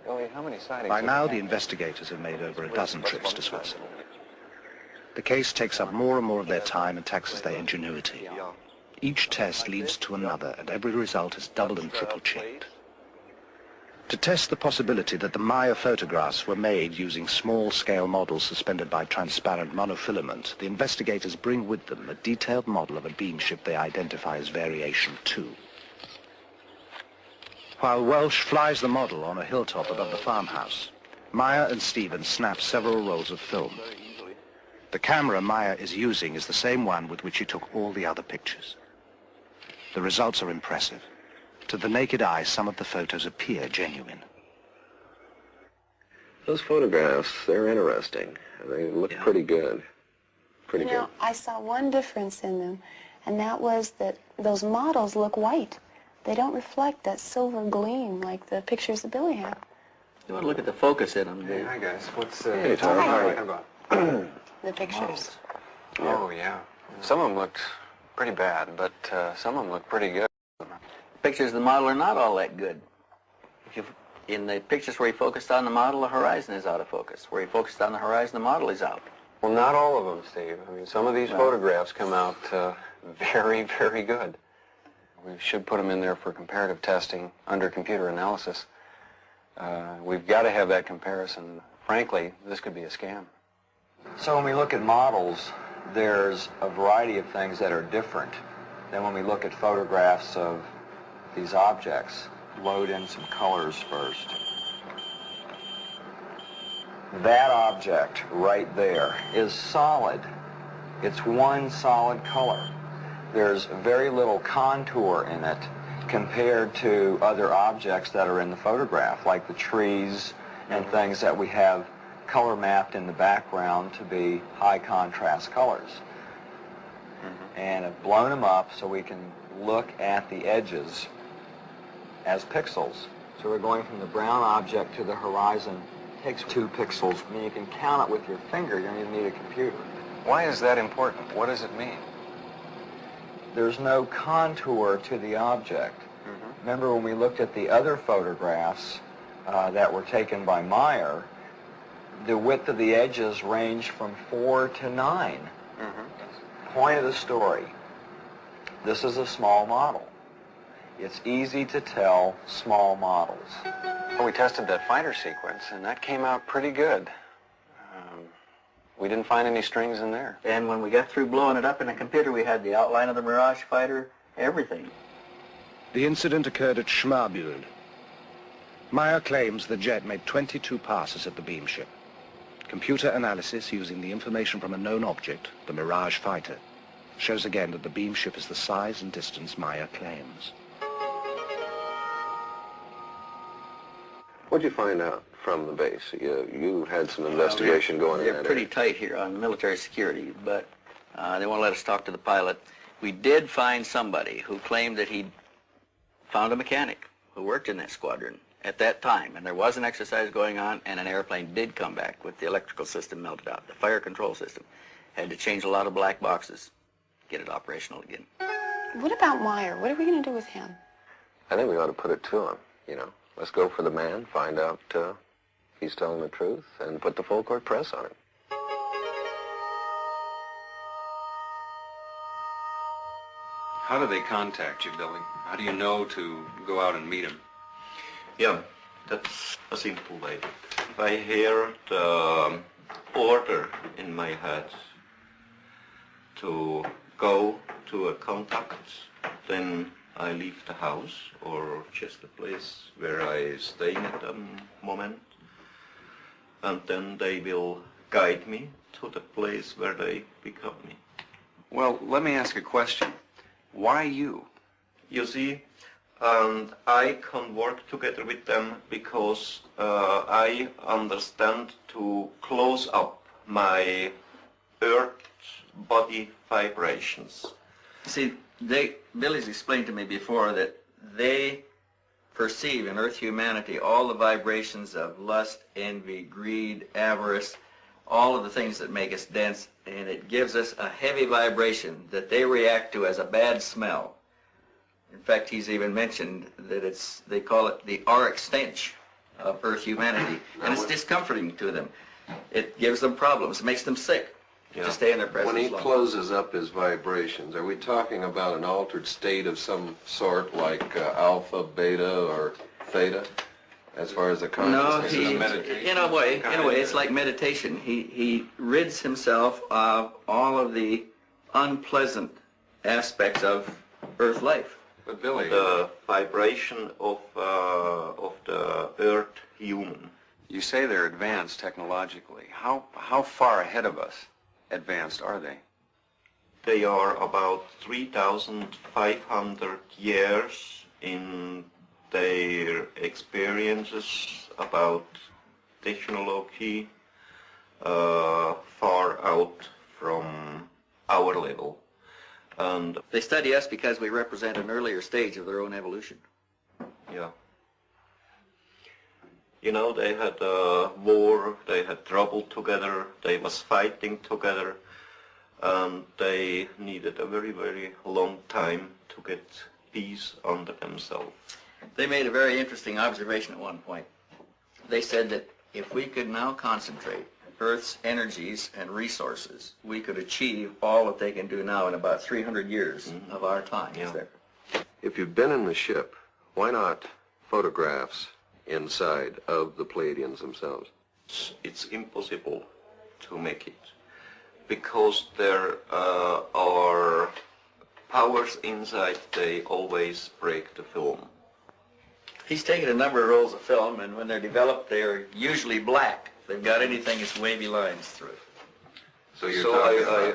How many sightings? By now, the investigators have made over a dozen trips to Switzerland. The case takes up more and more of their time and taxes their ingenuity. Each test leads to another, and every result is double and triple checked. To test the possibility that the Meier photographs were made using small-scale models suspended by transparent monofilament, the investigators bring with them a detailed model of a beam ship they identify as Variation 2. While Welsh flies the model on a hilltop above the farmhouse, Meier and Stevens snap several rolls of film. The camera Meier is using is the same one with which he took all the other pictures. The results are impressive. To the naked eye, some of the photos appear genuine. Those photographs, they're interesting. They look pretty good. Pretty good. I saw one difference in them, and that was that those models look white. They don't reflect that silver gleam like the pictures that Billy had. You want to look at the focus in them, Dave. Hi, guys. What's Hey, Tom. what are you talking about? The pictures. Oh, yeah. Some of them looked pretty bad, but some of them look pretty good. Pictures of the model are not all that good. In the pictures where he focused on the model, the horizon is out of focus. Where he focused on the horizon, the model is out. Well, not all of them, Steve. I mean, some of these photographs come out very, very good. We should put them in there for comparative testing under computer analysis. We've got to have that comparison. Frankly, this could be a scam. So when we look at models, there's a variety of things that are different than when we look at photographs of these objects. Load in some colors first. That object right there is solid. It's one solid color. There's very little contour in it compared to other objects that are in the photograph, like the trees and things that we have color mapped in the background to be high contrast colors. And I've blown them up so we can look at the edges as pixels. So we're going from the brown object to the horizon. It takes 2 pixels. I mean, you can count it with your finger. You don't even need a computer. Why is that important? What does it mean? There's no contour to the object. Remember when we looked at the other photographs that were taken by Meier, the width of the edges ranged from 4 to 9. Point of the story. This is a small model. It's easy to tell small models. We tested that fighter sequence, and that came out pretty good. We didn't find any strings in there. And when we got through blowing it up in the computer, we had the outline of the Mirage fighter, everything. The incident occurred at Schmarbühl. Meier claims the jet made 22 passes at the beam ship. Computer analysis using the information from a known object, the Mirage fighter, shows again that the beam ship is the size and distance Meier claims. What'd you find out from the base? You had some investigation going in They're that pretty area. tight here on military security, but they won't let us talk to the pilot. We did find somebody who claimed that he'd found a mechanic who worked in that squadron at that time, and there was an exercise going on, and an airplane did come back with the electrical system melted out. The fire control system had to change a lot of black boxes, get it operational again. What about Meier? What are we going to do with him? I think we ought to put it to him, you know. Let's go for the man, find out if he's telling the truth, and put the full court press on him. How do they contact you, Billy? How do you know to go out and meet him? Yeah, that's a simple way. If I hear the order in my head to go to a contact, then I leave the house or just the place where I staying at the moment, and then they will guide me to the place where they pick up me. Well, let me ask a question. Why you? You see, and I can work together with them because I understand to close up my Earth body vibrations. See, Billy's explained to me before that they perceive in Earth humanity all the vibrations of lust, envy, greed, avarice, all of the things that make us dense, and it gives us a heavy vibration that they react to as a bad smell. In fact, he's even mentioned that they call it the auric stench of Earth humanity, and it's discomforting to them. It gives them problems, it makes them sick to stay in their presence When he long. closes up his vibrations, are we talking about an altered state of some sort, like alpha, beta, or theta, as far as the consciousness is meditation? In a way, it's like meditation. He rids himself of all of the unpleasant aspects of Earth life. But Billy, the vibration of the Earth human. You say they're advanced technologically. How far ahead of us advanced are they? They are about 3,500 years in their experiences about technology, far out from our level. And they study us because we represent an earlier stage of their own evolution. Yeah. You know, they had a war, they had trouble together, they was fighting together, and they needed a very, very long time to get peace under themselves. They made a very interesting observation at one point. They said that if we could now concentrate Earth's energies and resources, we could achieve all that they can do now in about 300 years of our time. Yeah. If you've been in the ship, why not photographs inside of the Pleiadians themselves? It's impossible to make it, because there are powers inside, they always break the film. He's taken a number of rolls of film, and when they're developed, they're usually black. If they've got anything, it's wavy lines through it. So you're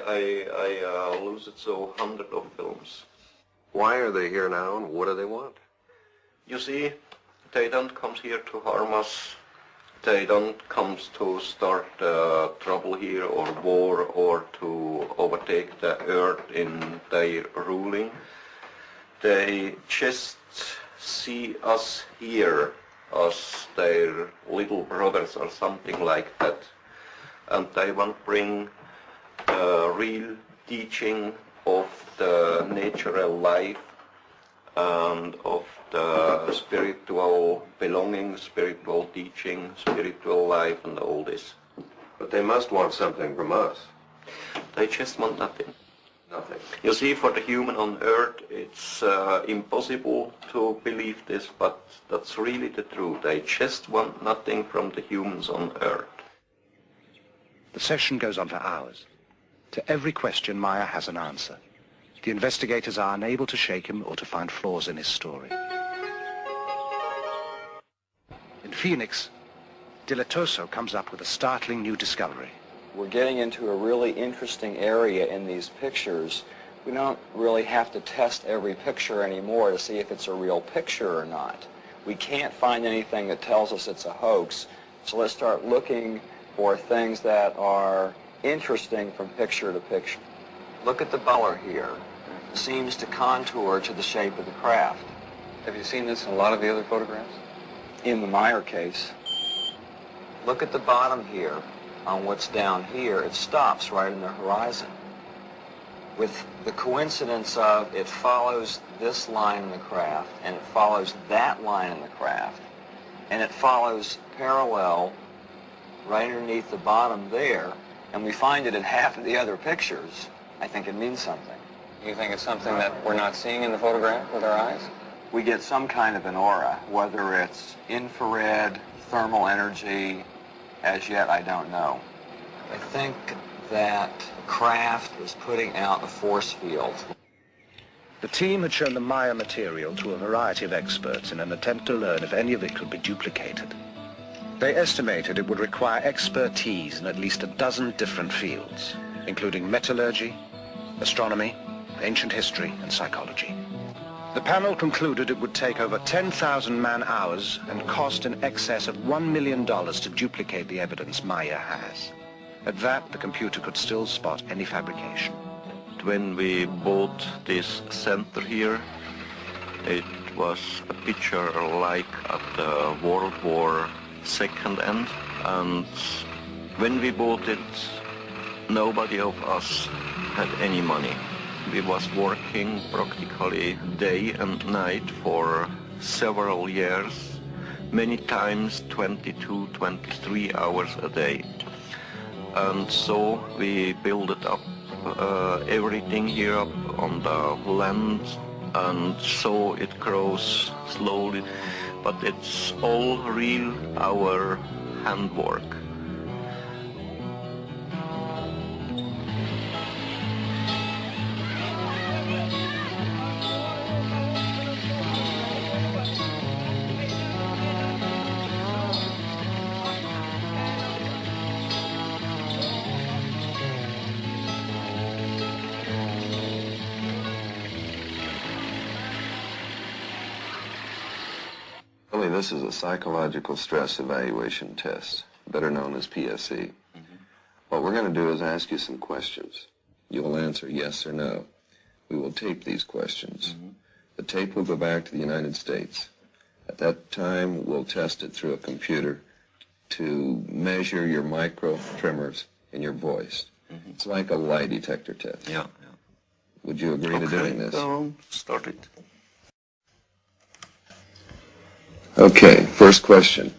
I lose it so hundreds of films. Why are they here now, and what do they want? You see, they don't come here to harm us. They don't come to start trouble here or war or to overtake the earth in their ruling. They just see us here as their little brothers or something like that. And they want to bring real teaching of the natural life and of the spiritual belonging, spiritual teaching, spiritual life, and all this. But they must want something from us. They just want nothing. Nothing. You see, for the human on Earth, it's impossible to believe this, but that's really the truth. They just want nothing from the humans on Earth. The session goes on for hours. To every question, Meier has an answer. The investigators are unable to shake him or to find flaws in his story. In Phoenix, Dilatoso comes up with a startling new discovery. We're getting into a really interesting area in these pictures. We don't really have to test every picture anymore to see if it's a real picture or not. We can't find anything that tells us it's a hoax, so let's start looking for things that are interesting from picture to picture. Look at the color here. It seems to contour to the shape of the craft. Have you seen this in a lot of the other photographs? In the Meier case. Look at the bottom here. On what's down here, it stops right in the horizon. With the coincidence of it follows this line in the craft, and it follows that line in the craft, and it follows parallel right underneath the bottom there, and we find it in half of the other pictures, I think it means something. You think it's something that we're not seeing in the photograph with our eyes? We get some kind of an aura, whether it's infrared, thermal energy, as yet I don't know. I think that craft is putting out a force field. The team had shown the Meier material to a variety of experts in an attempt to learn if any of it could be duplicated. They estimated it would require expertise in at least a dozen different fields, including metallurgy, astronomy, ancient history, and psychology. The panel concluded it would take over 10,000 man-hours and cost in excess of $1 million to duplicate the evidence Meier has. At that, the computer could still spot any fabrication. when we bought this center here, it was a picture like at the World War II end, and when we bought it, nobody of us had any money. We was working practically day and night for several years, many times 22, 23 hours a day. And so we built up everything here up on the land, and so it grows slowly, but it's all real our handwork. This is a psychological stress evaluation test, better known as PSE. What we're going to do is ask you some questions. You will answer yes or no. We will tape these questions. The tape will go back to the United States. At that time, we'll test it through a computer to measure your micro tremors in your voice. It's like a lie detector test. Yeah. Would you agree to doing this? Start it. Okay, first question.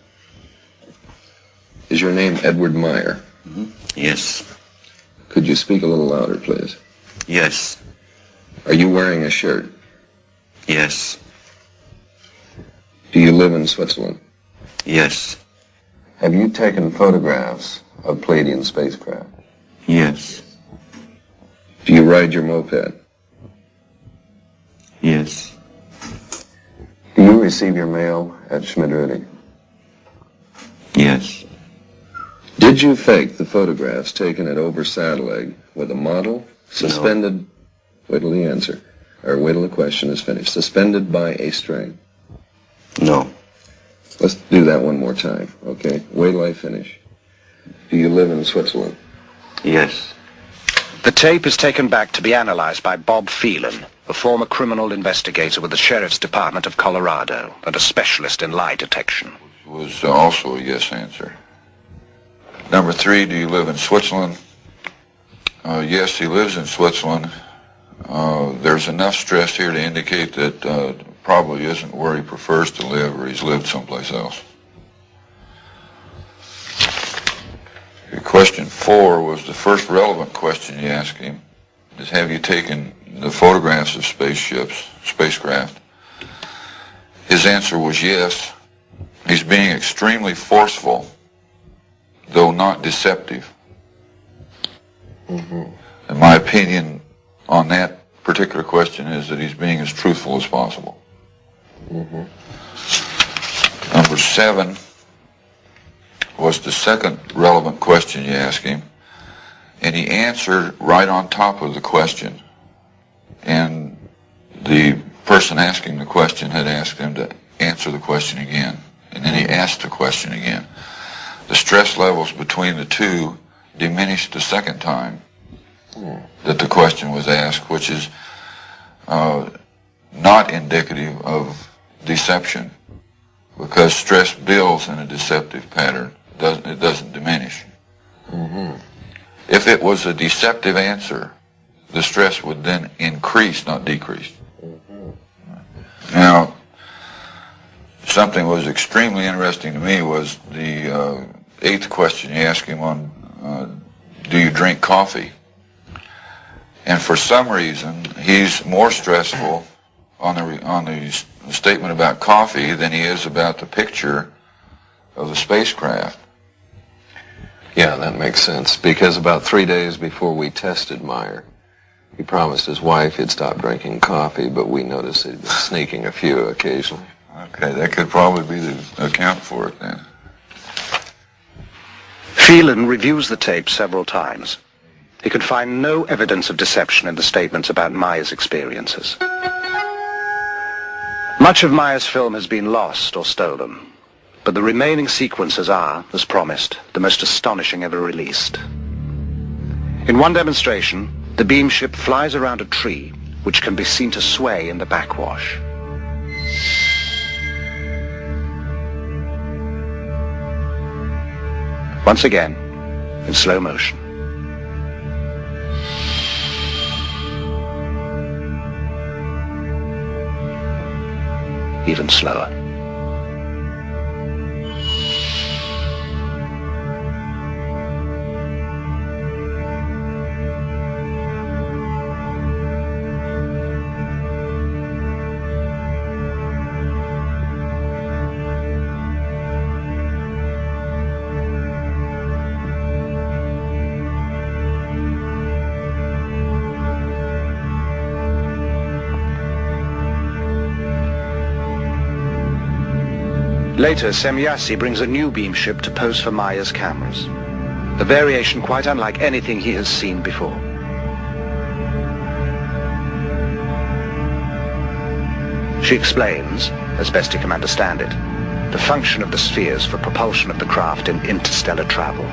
Is your name Edward Meier? Yes. Could you speak a little louder, please? Yes. Are you wearing a shirt? Yes. Do you live in Switzerland? Yes. Have you taken photographs of Pleiadian spacecraft? Yes. Do you ride your moped? Yes. Do you receive your mail at Schmidrudi? Yes. Did you fake the photographs taken at Ober-Sadeleg with a model suspended, wait till the answer, or wait till the question is finished, suspended by a string? No. Let's do that one more time, okay? Wait till I finish. Do you live in Switzerland? Yes. The tape is taken back to be analyzed by Bob Phelan, a former criminal investigator with the Sheriff's Department of Colorado and a specialist in lie detection. Was also a yes answer. Number 3, do you live in Switzerland? Yes, he lives in Switzerland. There's enough stress here to indicate that probably isn't where he prefers to live, or he's lived someplace else. Question 4 was the first relevant question you asked him, is have you taken the photographs of spacecraft? His answer was yes. He's being extremely forceful, though not deceptive. And my opinion on that particular question is that he's being as truthful as possible. Number 7 was the second relevant question you asked him, and he answered right on top of the question. And the person asking the question had asked him to answer the question again, and then he asked the question again. The stress levels between the two diminished the second time that the question was asked, which is not indicative of deception, because stress builds in a deceptive pattern. It doesn't diminish. If it was a deceptive answer, the stress would then increase, not decrease. Now, something was extremely interesting to me was the 8th question you asked him on, do you drink coffee? And for some reason, he's more stressful on the statement about coffee than he is about the picture of the spacecraft. Yeah, that makes sense, because about 3 days before we tested Meier, he promised his wife he'd stop drinking coffee, but we noticed he'd been sneaking a few occasionally. Okay, that could probably be the account for it then. Phelan reviews the tape several times. He could find no evidence of deception in the statements about Meier's experiences. Much of Meier's film has been lost or stolen, but the remaining sequences are, as promised, the most astonishing ever released. In one demonstration, The beam ship flies around a tree, which can be seen to sway in the backwash. Once again, in slow motion. Even slower. Later, Semyasi brings a new beam ship to pose for Meier's cameras. A variation quite unlike anything he has seen before. She explains, as best he can understand it, the function of the spheres for propulsion of the craft in interstellar travel.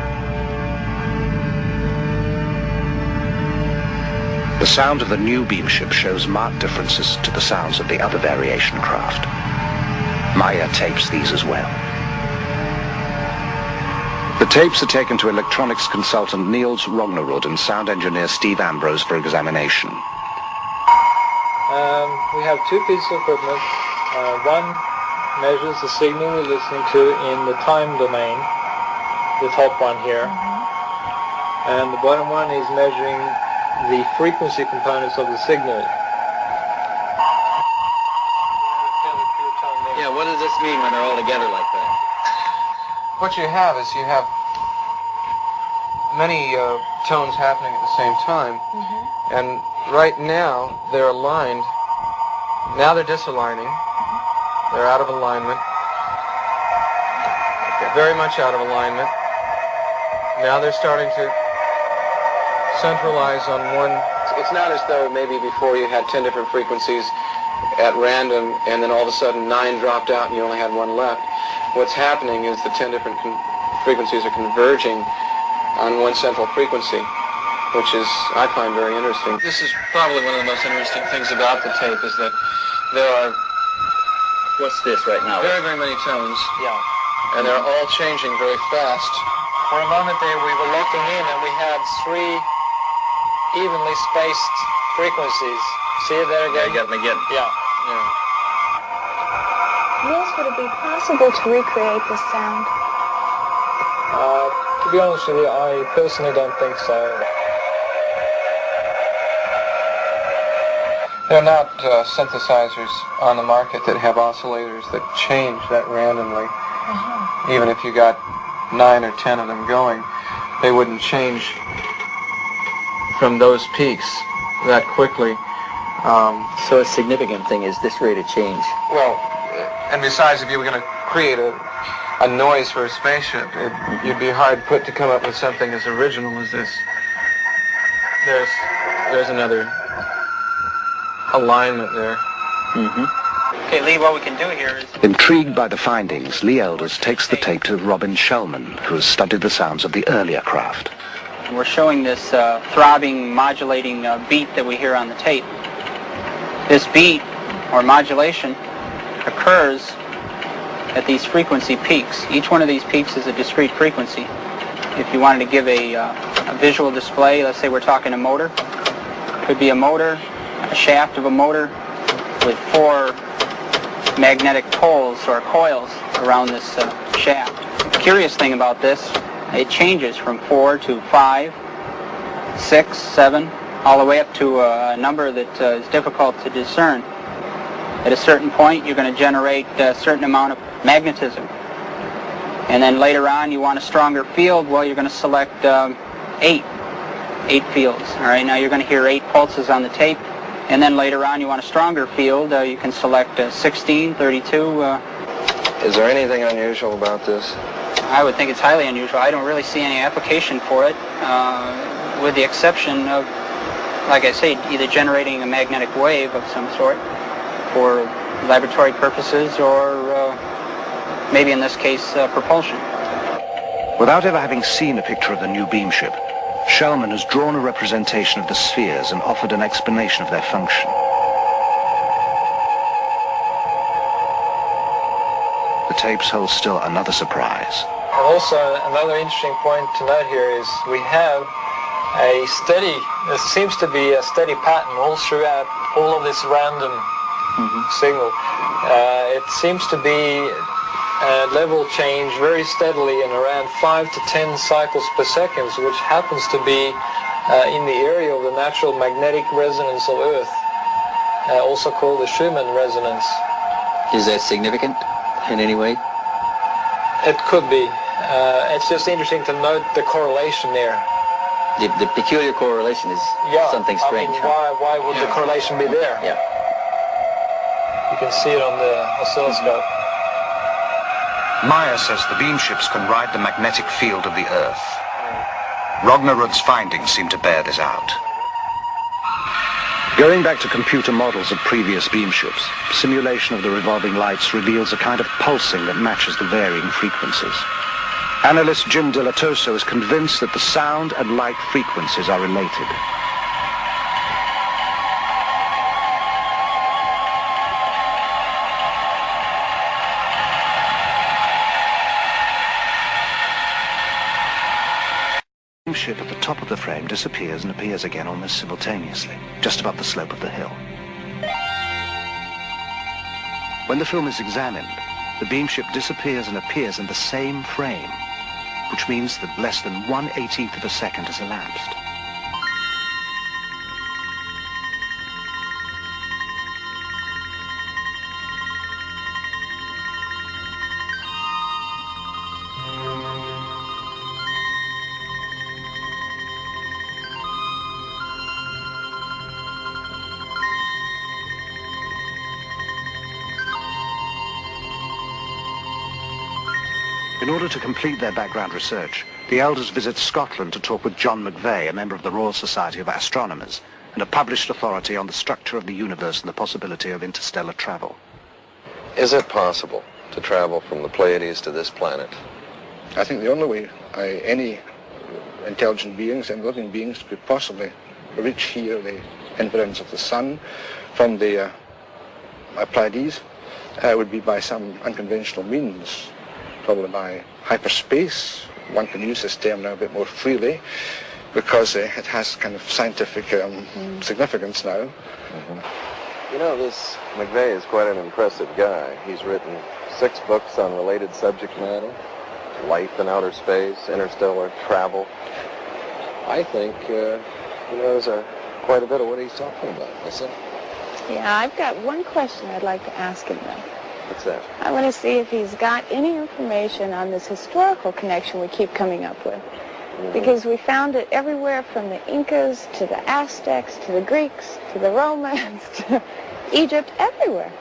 The sound of the new beam ship shows marked differences to the sounds of the other variation craft. Meier tapes these as well. The tapes are taken to electronics consultant Niels Rognerud and sound engineer Steve Ambrose for examination. We have two pieces of equipment. One measures the signal we're listening to in the time domain, the top one here. And the bottom one is measuring the frequency components of the signal. Yeah, what does this mean when they're all together like that? What you have is you have many tones happening at the same time, and right now they're aligned. Now they're disaligning. They're out of alignment. They're very much out of alignment. Now they're starting to centralize on one. It's not as though maybe before you had 10 different frequencies at random, and then all of a sudden 9 dropped out and you only had 1 left. What's happening is the 10 different frequencies are converging on one central frequency, which is, I find, very interesting. This is probably one of the most interesting things about the tape, is that there are... What's this right now? Very, very many tones. Yeah. And they're all changing very fast. For a moment there, we were looking in and we had 3 evenly spaced frequencies. See it there again? Yeah, again. Yeah. Niels, would it be possible to recreate this sound? To be honest with you, I personally don't think so. There are not synthesizers on the market that have oscillators that change that randomly. Even if you got 9 or 10 of them going, they wouldn't change from those peaks that quickly. So a significant thing is this rate of change. Well, and besides, if you were going to create a noise for a spaceship, you'd be hard put to come up with something as original as this. There's another alignment there. Okay, Lee, what we can do here is... Intrigued by the findings, Lee Elders takes the tape to Robin Shellman, who has studied the sounds of the earlier craft. We're showing this throbbing, modulating beat that we hear on the tape. This beat, or modulation, occurs at these frequency peaks. Each one of these peaks is a discrete frequency. If you wanted to give a visual display, let's say we're talking a motor. Could be a motor, a shaft of a motor with 4 magnetic poles or coils around this shaft. The curious thing about this, it changes from 4 to 5, 6, 7, all the way up to a number that is difficult to discern. At a certain point, you're going to generate a certain amount of magnetism. And then later on, you want a stronger field. Well, you're going to select 8 fields. All right, now you're going to hear 8 pulses on the tape. And then later on, you want a stronger field. You can select 16, 32. Is there anything unusual about this? I would think it's highly unusual. I don't really see any application for it, with the exception of, like I say, either generating a magnetic wave of some sort for laboratory purposes or maybe in this case propulsion. Without ever having seen a picture of the new beam ship, Shellman has drawn a representation of the spheres and offered an explanation of their function. The tapes hold still another surprise. And also, another interesting point to note here is we have a steady, there seems to be a steady pattern all throughout all of this random signal. It seems to be a level change very steadily in around 5 to 10 cycles per second, which happens to be in the area of the natural magnetic resonance of Earth, also called the Schumann resonance. Is that significant in any way? It could be. It's just interesting to note the correlation there. The peculiar correlation is something strange. I mean, why would the correlation be there? Yeah. You can see it on the oscilloscope. Meier says the beam ships can ride the magnetic field of the Earth. Rognerud's findings seem to bear this out. Going back to computer models of previous beam ships, simulation of the revolving lights reveals a kind of pulsing that matches the varying frequencies. Analyst Jim Delatoso is convinced that the sound and light frequencies are related. The ship at the top of the frame disappears and appears again almost simultaneously, just above the slope of the hill. When the film is examined, the beam ship disappears and appears in the same frame, which means that less than 1/18th of a second has elapsed. In order to complete their background research, the elders visit Scotland to talk with John McVeigh, a member of the Royal Society of Astronomers, and a published authority on the structure of the universe and the possibility of interstellar travel. Is it possible to travel from the Pleiades to this planet? I think the only way any intelligent beings and living beings could possibly reach here the influence of the sun from the Pleiades would be by some unconventional means. Probably by hyperspace. One can use this term now a bit more freely because it has kind of scientific significance now. You know, this McVeigh is quite an impressive guy. He's written 6 books on related subject matter: life in outer space, interstellar travel. I think he knows quite a bit of what he's talking about, myself. Yeah, I've got one question I'd like to ask him, though. What's that? I want to see if he's got any information on this historical connection we keep coming up with. Because we found it everywhere from the Incas to the Aztecs to the Greeks to the Romans to Egypt, everywhere.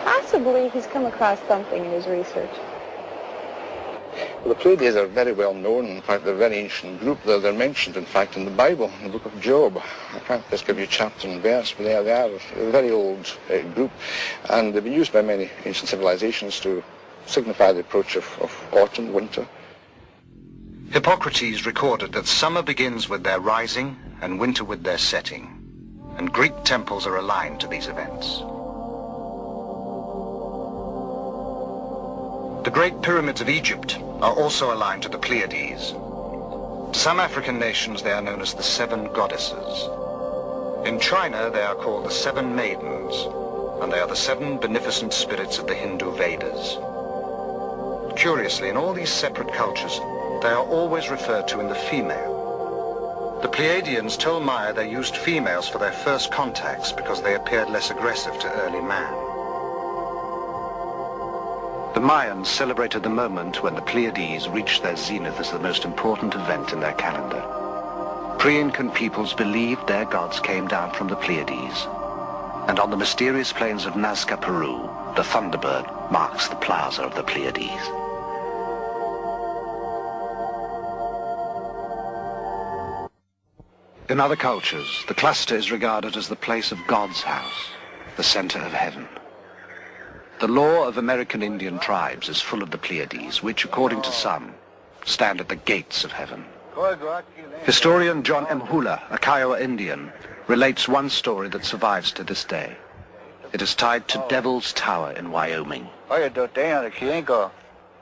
Possibly he's come across something in his research. Well, the Pleiades are very well known. In fact, they're a very ancient group. They're mentioned, in fact, in the Bible, in the book of Job. I can't just give you chapter and verse, but they are a very old group. And they've been used by many ancient civilizations to signify the approach of autumn, winter. Hippocrates recorded that summer begins with their rising and winter with their setting. And Greek temples are aligned to these events. The Great Pyramids of Egypt are also aligned to the Pleiades. To some African nations they are known as the 7 goddesses. In China they are called the 7 maidens, and they are the 7 beneficent spirits of the Hindu Vedas. Curiously, in all these separate cultures, they are always referred to in the female. The Pleiadians told Meier they used females for their first contacts because they appeared less aggressive to early man. The Mayans celebrated the moment when the Pleiades reached their zenith as the most important event in their calendar. Pre-Incan peoples believed their gods came down from the Pleiades, and on the mysterious plains of Nazca, Peru, the Thunderbird marks the plaza of the Pleiades. In other cultures, the cluster is regarded as the place of God's house, the center of heaven. The law of American Indian tribes is full of the Pleiades, which, according to some, stand at the gates of heaven, Historian John M. Hula, a Kiowa Indian, relates one story that survives to this day. It is tied to Devil's Tower in Wyoming.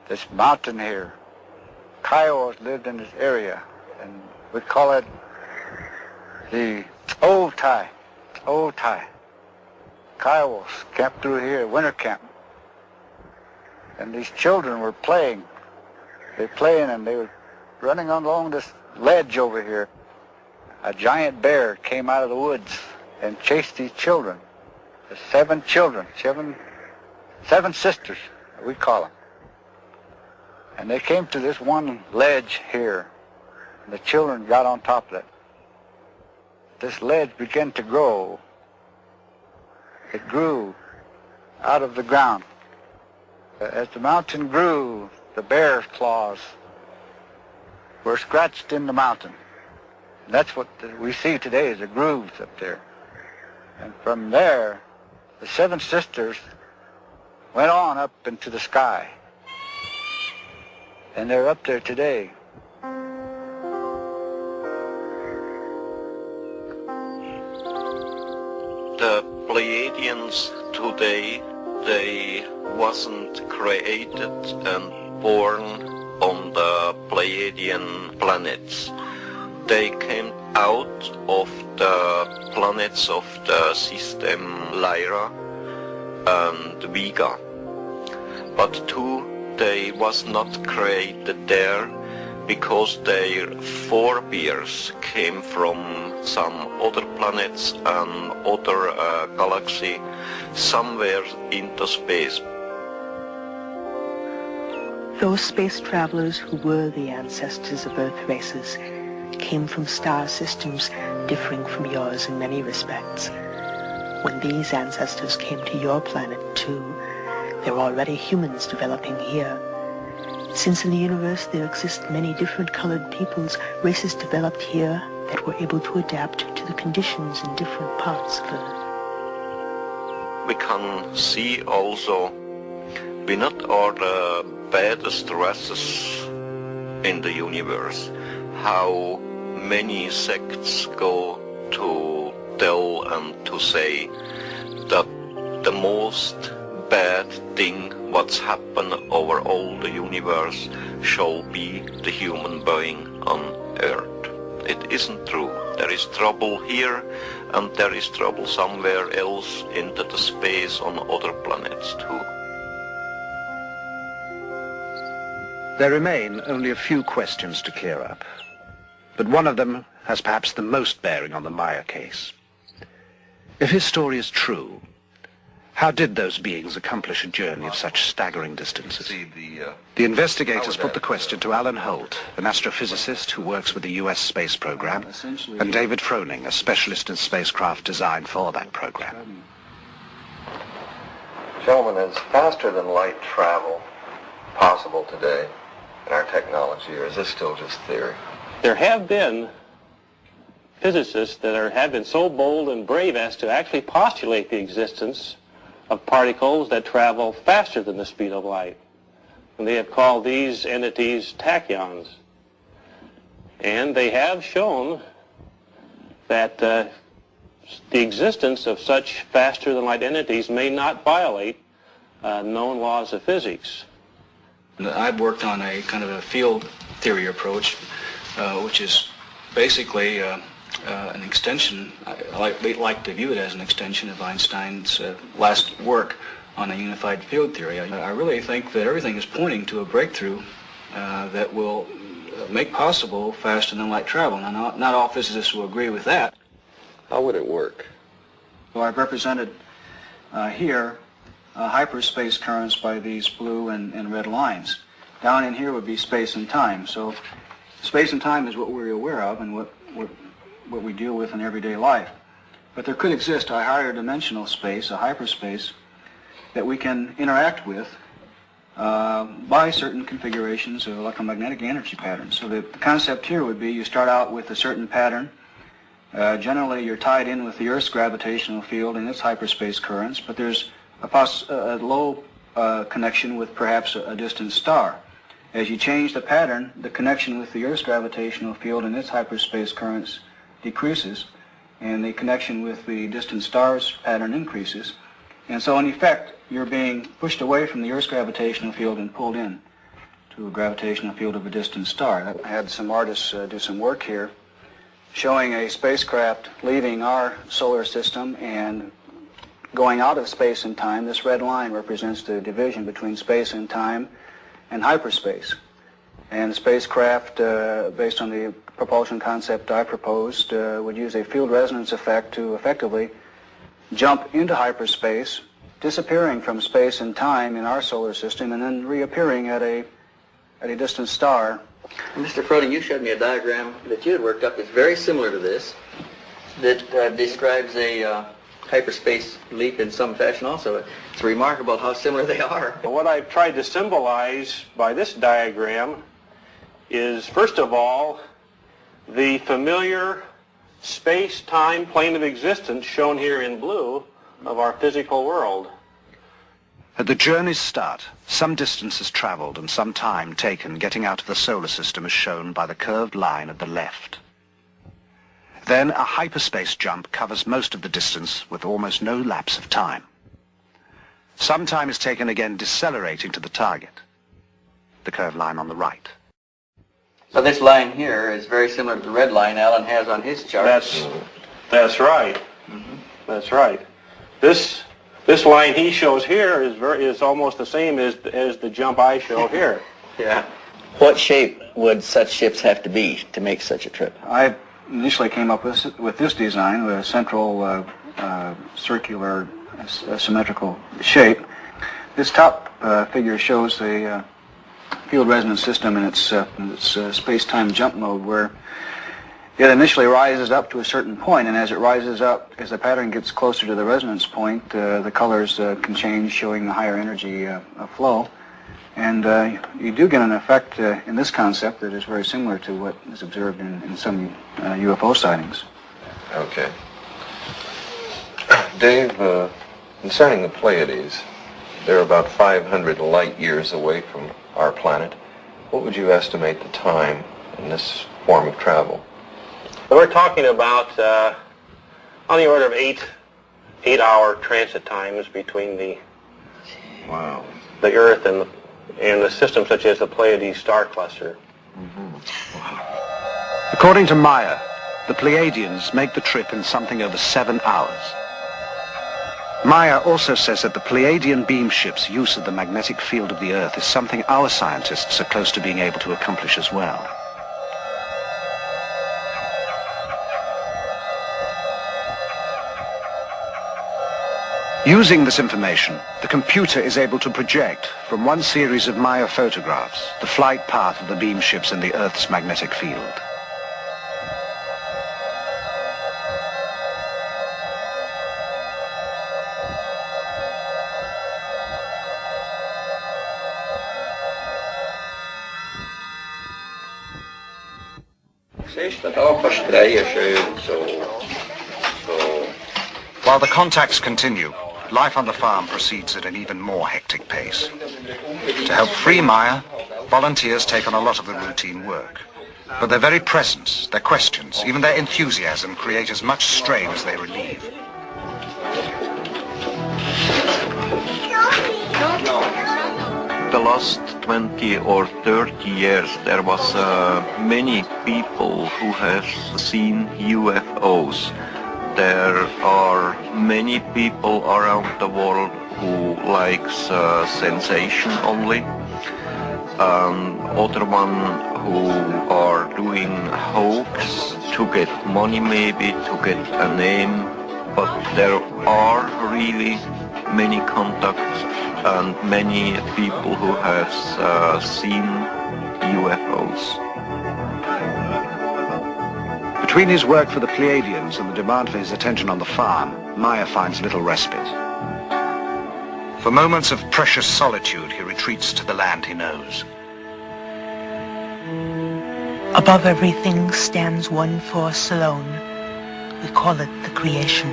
This mountain here, Kiowas lived in this area, and we call it the Old Tie. Kiowas camped through here, winter camp. And these children were playing. And they were running along this ledge over here. A giant bear came out of the woods and chased these children. The 7 children, seven sisters, we call them. And they came to this one ledge here. And the children got on top of it. This ledge began to grow. It grew out of the ground. As the mountain grew, the bear's claws were scratched in the mountain. And that's what we see today is the grooves up there. And from there, the 7 sisters went on up into the sky. And they're up there today. The Pleiadians today, they wasn't created and born on the Pleiadian planets. They came out of the planets of the system Lyra and Vega. But too, they was not created there because their forebears came from some other planets and other galaxy somewhere into space. Those space travelers who were the ancestors of Earth races came from star systems differing from yours in many respects. When these ancestors came to your planet too, there were already humans developing here. Since in the universe there exist many different colored peoples, races developed here that were able to adapt to the conditions in different parts of Earth. We can see also we not are the baddest races in the universe. How many sects go to tell and to say that the most bad thing what's happened over all the universe shall be the human being on Earth. It isn't true. There is trouble here and there is trouble somewhere else into the space on other planets too. There remain only a few questions to clear up, but one of them has perhaps the most bearing on the Meier case. If his story is true, how did those beings accomplish a journey of such staggering distances? The investigators put the question to Alan Holt, an astrophysicist who works with the US space program, and David Froning, a specialist in spacecraft design for that program. Gentlemen, is faster than light travel possible today in our technology, or is this still just theory? There have been physicists that have been so bold and brave as to actually postulate the existence of particles that travel faster than the speed of light. And they have called these entities tachyons. And they have shown that the existence of such faster than light entities may not violate known laws of physics. I've worked on a kind of a field theory approach, which is basically an extension. I like to view it as an extension of Einstein's last work on a unified field theory. I really think that everything is pointing to a breakthrough that will make possible faster than light travel. Now, not all physicists will agree with that. How would it work? So I've represented here hyperspace currents by these blue and red lines. Down in here would be space and time. So space and time is what we're aware of and what we deal with in everyday life. But there could exist a higher dimensional space, a hyperspace, that we can interact with by certain configurations of electromagnetic energy patterns. So the concept here would be you start out with a certain pattern. Generally, you're tied in with the Earth's gravitational field and its hyperspace currents, but there's a low connection with perhaps a distant star. As you change the pattern, the connection with the Earth's gravitational field and its hyperspace currents decreases, and the connection with the distant stars pattern increases. And so in effect, you're being pushed away from the Earth's gravitational field and pulled in to a gravitational field of a distant star. I had some artists do some work here showing a spacecraft leaving our solar system and going out of space and time. This red line represents the division between space and time and hyperspace. And the spacecraft, based on the propulsion concept I proposed, would use a field resonance effect to effectively jump into hyperspace, disappearing from space and time in our solar system, and then reappearing at a distant star. Mr. Froding, you showed me a diagram that you had worked up that's very similar to this, that describes a hyperspace leap in some fashion also. It's remarkable how similar they are. What I've tried to symbolize by this diagram is, first of all, the familiar space-time plane of existence shown here in blue of our physical world. At the journey's start, some distance is traveled and some time taken getting out of the solar system is shown by the curved line at the left. Then a hyperspace jump covers most of the distance with almost no lapse of time. Some time is taken again decelerating to the target, the curved line on the right. So this line here is very similar to the red line Alan has on his chart. That's right. Mm-hmm. That's right. This line he shows here is almost the same as the jump I show here. Yeah. What shape would such ships have to be to make such a trip? I initially came up with this design, with a central circular symmetrical shape. This top figure shows a field resonance system in its space-time jump mode, where it initially rises up to a certain point, and as it rises up, as the pattern gets closer to the resonance point, the colors can change, showing a higher energy flow. And you do get an effect in this concept that is very similar to what is observed in some UFO sightings. Okay. Dave, concerning the Pleiades, they're about 500 light years away from our planet. What would you estimate the time in this form of travel? We're talking about on the order of eight-hour transit times between the Earth and the system such as the Pleiades star cluster. Mm-hmm. According to Meier, the Pleiadians make the trip in something over 7 hours. Meier also says that the Pleiadian beam ship's use of the magnetic field of the Earth is something our scientists are close to being able to accomplish as well. Using this information, the computer is able to project from one series of Meier photographs the flight path of the beam ships in the Earth's magnetic field. While the contacts continue, life on the farm proceeds at an even more hectic pace. To help free Meier, volunteers take on a lot of the routine work. But their very presence, their questions, even their enthusiasm create as much strain as they relieve. The last 20 or 30 years there was many people who have seen UFOs. There are many people around the world who likes sensation only. Other one who are doing hoax to get money, maybe to get a name. But there are really many contacts and many people who have seen UFOs. Between his work for the Pleiadians and the demand for his attention on the farm, Meier finds little respite. For moments of precious solitude, he retreats to the land he knows. Above everything stands one force alone. We call it the creation.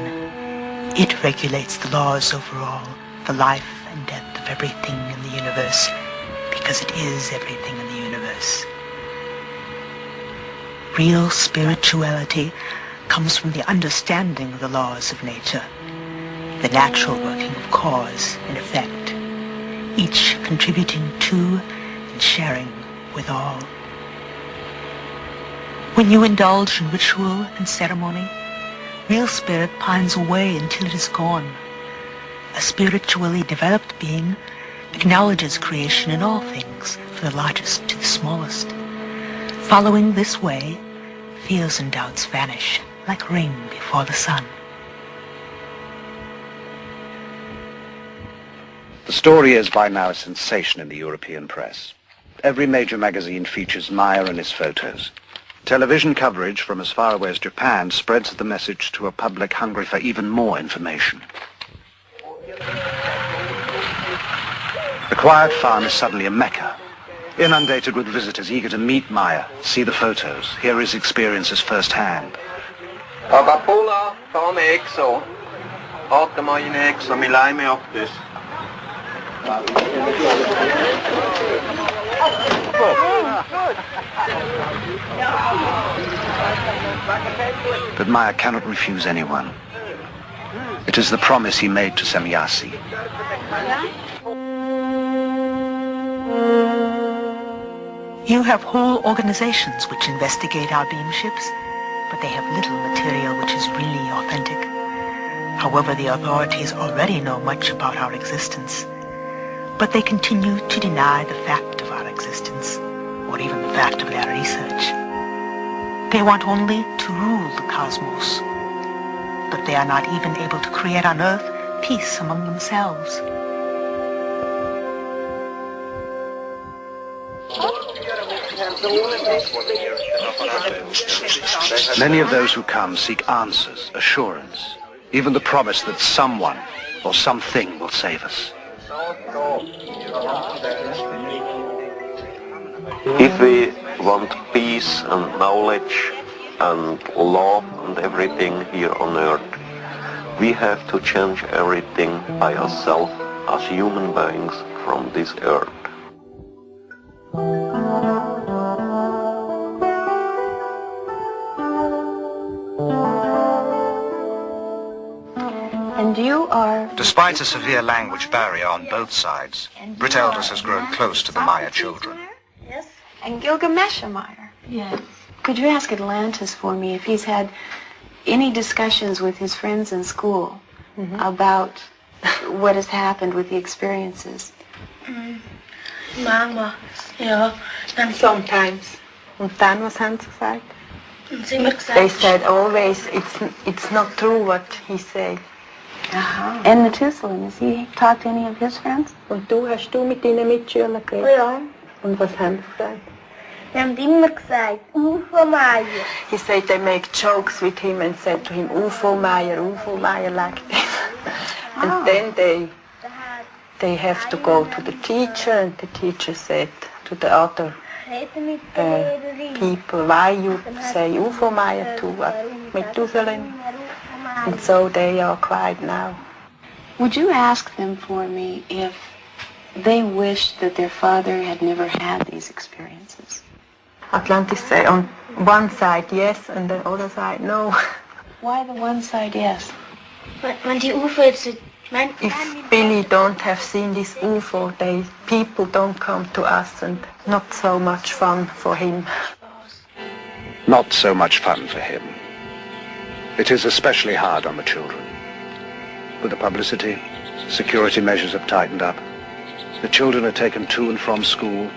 It regulates the laws over all, the life and death of everything in the universe. because it is everything in the universe. Real spirituality comes from the understanding of the laws of nature, the natural working of cause and effect, each contributing to and sharing with all. When you indulge in ritual and ceremony, real spirit pines away until it is gone. A spiritually developed being acknowledges creation in all things, from the largest to the smallest. Following this way, fears and doubts vanish like rain before the sun. The story is by now a sensation in the European press. Every major magazine features Meier and his photos. Television coverage from as far away as Japan spreads the message to a public hungry for even more information. The quiet farm is suddenly a mecca, inundated with visitors eager to meet Meier, see the photos, hear his experiences firsthand. Agapula, ta med exo. Haata ma in exo, mi laime optis. But Meier cannot refuse anyone. It is the promise he made to Semjase. You have whole organizations which investigate our beam ships, but they have little material which is really authentic. However, the authorities already know much about our existence, but they continue to deny the fact of our existence, or even the fact of their research. They want only to rule the cosmos, but they are not even able to create on Earth peace among themselves. Many of those who come seek answers, assurance, even the promise that someone or something will save us. If we want peace and knowledge and love and everything here on earth, we have to change everything by ourselves as human beings from this earth. And you are... Despite a severe language barrier on both sides, Britt Elders has grown close to the Meier children. Yes. And Gilgamesh Meier. Yes. Could you ask Atlantis for me if he's had any discussions with his friends in school about what has happened with the experiences? Mama, ja, and sometimes. Und dann, was haben sie gesagt? Und sie mir gesagt, They said always, it's not true what he said. Aha. And Methuselah, has he talked to any of his friends? Und hast du mit deinen Mitschülern geredet? Ja. Und was haben sie gesagt? Sie haben immer gesagt, UFO Meier. He said they make jokes with him and said to him, UFO Meier like this. And then they have to go to the teacher, and the teacher said to the other people, why you say UFO Meier to Methuselah? And so they are quiet now. Would you ask them for me if they wished that their father had never had these experiences? Atlantis say on one side yes, and the other side no. Why the one side yes? When die UFO jetzt... If Billy don't have seen this UFO, people don't come to us, and not so much fun for him. Not so much fun for him. It is especially hard on the children. With the publicity, security measures have tightened up. The children are taken to and from school,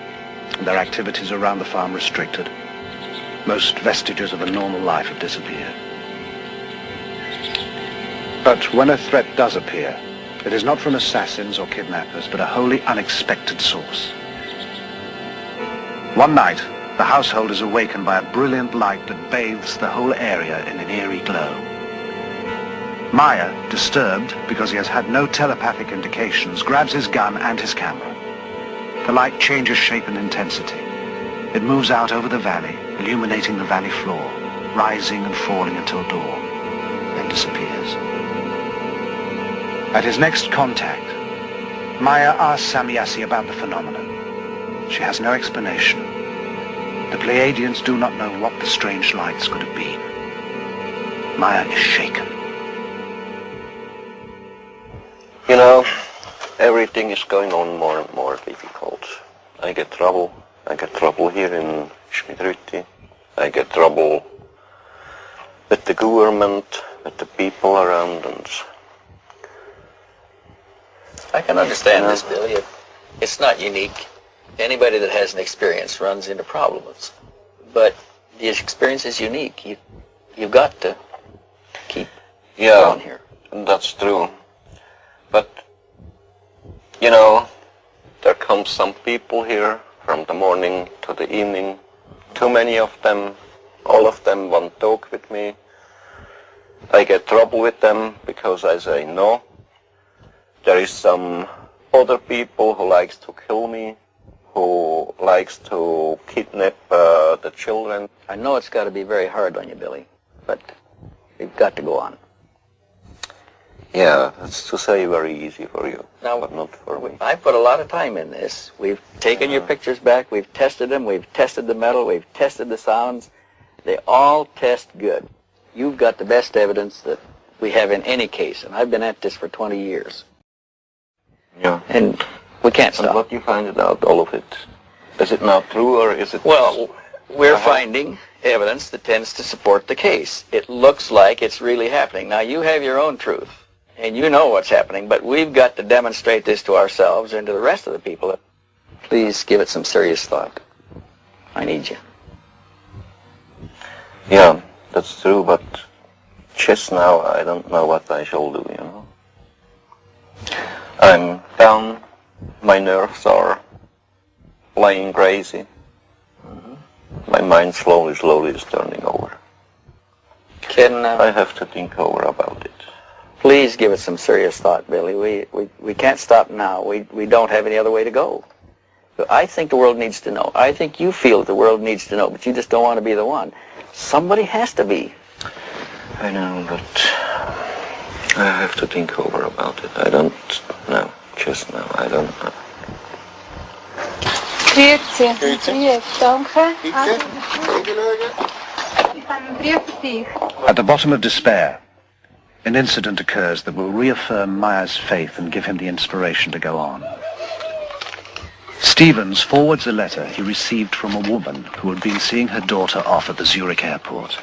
and their activities around the farm restricted. Most vestiges of a normal life have disappeared. But when a threat does appear, it is not from assassins or kidnappers, but a wholly unexpected source. One night, the household is awakened by a brilliant light that bathes the whole area in an eerie glow. Meier, disturbed because he has had no telepathic indications, grabs his gun and his camera. The light changes shape and intensity. It moves out over the valley, illuminating the valley floor, rising and falling until dawn, then disappears. At his next contact, Meier asks Semjase about the phenomenon. She has no explanation. The Pleiadians do not know what the strange lights could have been. Meier is shaken. You know, everything is going on more and more difficult. I get trouble. I get trouble here in Schmidrütti. I get trouble with the government, with the people around, and I can understand this, Billy. It's not unique. Anybody that has an experience runs into problems. But the experience is unique. You've got to keep going here. That's true. But, you know, there come some people here from the morning to the evening. Too many of them. All of them want to talk with me. I get trouble with them because I say no. There is some other people who likes to kill me, who likes to kidnap the children. I know it's got to be very hard on you, Billy, but you've got to go on. Yeah, that's to say very easy for you, now, but not for me. I put a lot of time in this. We've taken your pictures back, we've tested them, we've tested the metal, we've tested the sounds. They all test good. You've got the best evidence that we have in any case, and I've been at this for 20 years. Yeah. And we can't stop. And what you find out, all of it? Is it not true, or is it... Well, we're finding evidence that tends to support the case. It looks like it's really happening. Now, you have your own truth, and you know what's happening, but we've got to demonstrate this to ourselves and to the rest of the people. Please give it some serious thought. I need you. Yeah, that's true, but just now I don't know what I shall do, you know. I'm down, my nerves are playing crazy. My mind slowly is turning over. I have to think over about it. Please give it some serious thought, Billy. We can't stop now. We don't have any other way to go. I think the world needs to know. I think you feel the world needs to know, but you just don't want to be the one. Somebody has to be. I know, but I have to think over about it. I don't know. Just now, I don't know. At the bottom of despair, an incident occurs that will reaffirm Meier's faith and give him the inspiration to go on. Stevens forwards a letter he received from a woman who had been seeing her daughter off at the Zurich airport.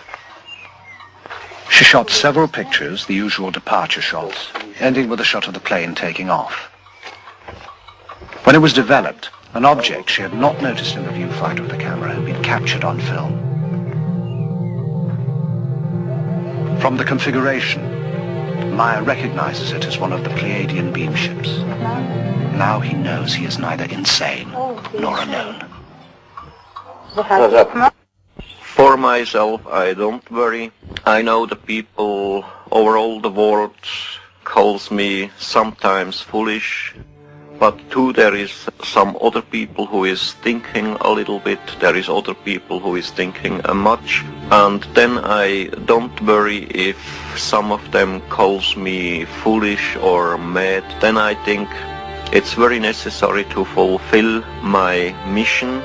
She shot several pictures, the usual departure shots, ending with a shot of the plane taking off. When it was developed, an object she had not noticed in the viewfinder of the camera had been captured on film. From the configuration, Meier recognizes it as one of the Pleiadian beam ships. Now he knows he is neither insane nor alone. For myself, I don't worry. I know the people over all the world calls me sometimes foolish, but too there is some other people who is thinking a little bit, there is other people who is thinking much, and then I don't worry if some of them calls me foolish or mad. Then I think it's very necessary to fulfill my mission,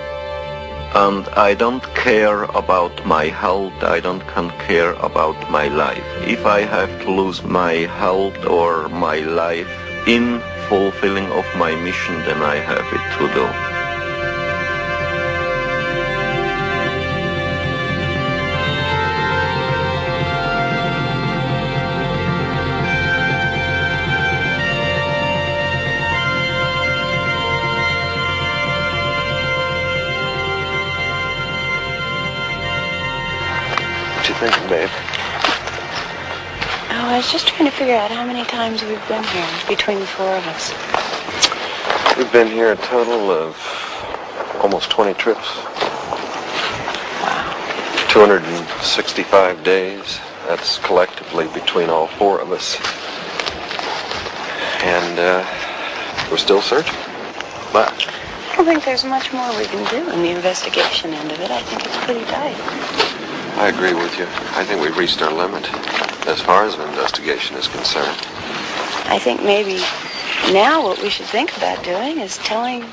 and I don't care about my health, I don't care about my life. If I have to lose my health or my life in fulfilling of my mission, then I have it to do. What you thinking, babe? Oh, I was just trying to figure out how many times we've been here between the four of us. We've been here a total of almost 20 trips. Wow. 265 days. That's collectively between all four of us. And we're still searching. But I don't think there's much more we can do in the investigation end of it. I think it's pretty tight. I agree with you. I think we've reached our limit as far as an investigation is concerned. I think maybe now what we should think about doing is telling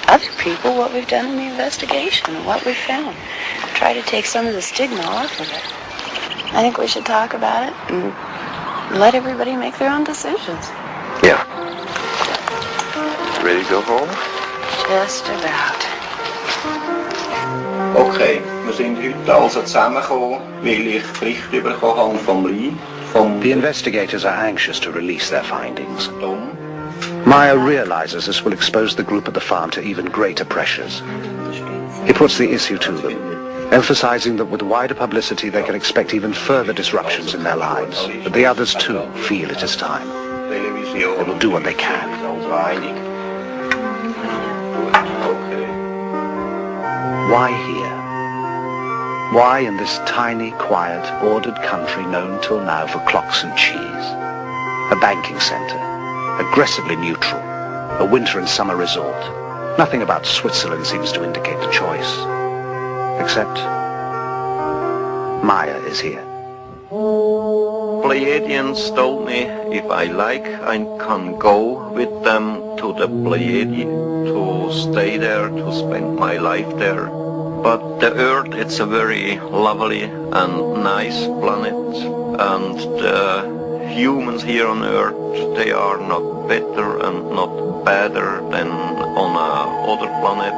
other people what we've done in the investigation and what we've found. Try to take some of the stigma off of it. I think we should talk about it and let everybody make their own decisions. Yeah. Ready to go home? Just about. Okay, wir sind heute also zusammengekommen, weil ich Bericht bekommen habe vom Lee. The investigators are anxious to release their findings. Meier realizes this will expose the group at the farm to even greater pressures. He puts the issue to them, emphasizing that with wider publicity they can expect even further disruptions in their lives. But the others too feel it is time. They will do what they can. Why here? Why in this tiny, quiet, ordered country known till now for clocks and cheese? A banking center, aggressively neutral, a winter and summer resort. Nothing about Switzerland seems to indicate the choice. Except Meier is here. Pleiadians told me if I like, I can go with them to the Pleiadi, to stay there, to spend my life there. But the Earth, it's a very lovely and nice planet, and the humans here on Earth, they are not better and not better than on another planet.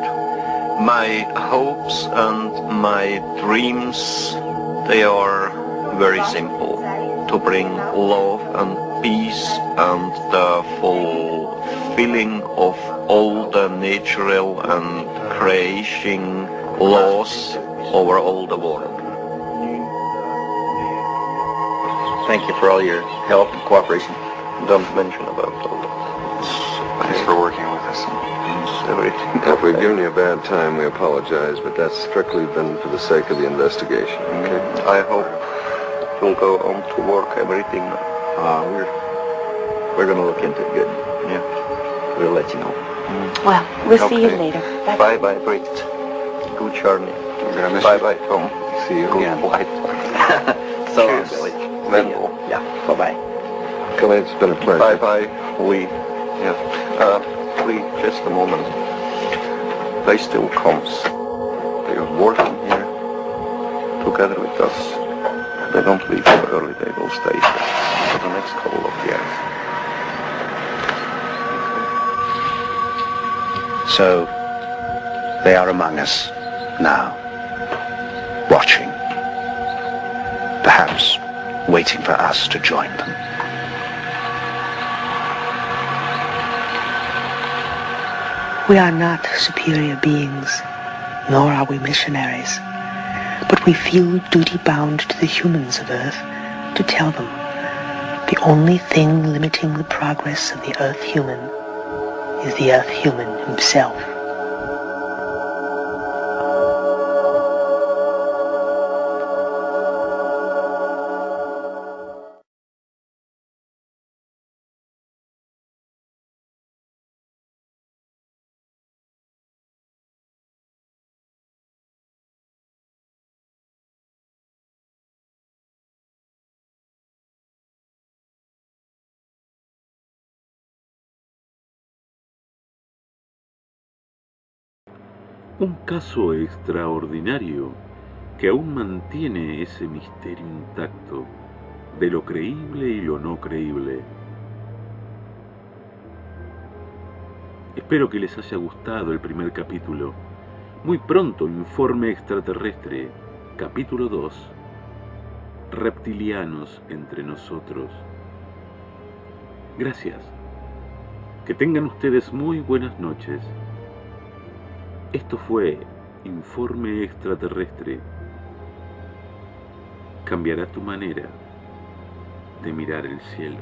My hopes and my dreams, they are very simple. To bring love and peace and the fulfilling of all the natural and creation laws over all the world. Thank you for all your help and cooperation. Don't mention about all that. Thanks for working with us. Everything. If we've given you a bad time, we apologize, but that's strictly been for the sake of the investigation. Okay? I hope you'll go on to work everything. We're going to look into it good. Yeah. We'll let you know. Well, we'll see you later. Bye bye, Brit. Good journey. Bye bye, Tom. See you again. Good flight. So long, Billy. Yeah. Bye bye. Kelly, it's been a pleasure. Bye bye, Lee. Yeah. Lee, just a moment. They still comes. They are working here together with us. They don't leave so early. They will stay here for the next couple of years. So, they are among us now, watching, perhaps waiting for us to join them. We are not superior beings, nor are we missionaries, but we feel duty-bound to the humans of Earth to tell them the only thing limiting the progress of the Earth human is the Earth human himself. Un caso extraordinario que aún mantiene ese misterio intacto de lo creíble y lo no creíble. Espero que les haya gustado el primer capítulo. Muy pronto, Informe Extraterrestre, capítulo 2, Reptilianos entre nosotros. Gracias. Que tengan ustedes muy buenas noches. Esto fue Informe Extraterrestre. Cambiará tu manera de mirar el cielo.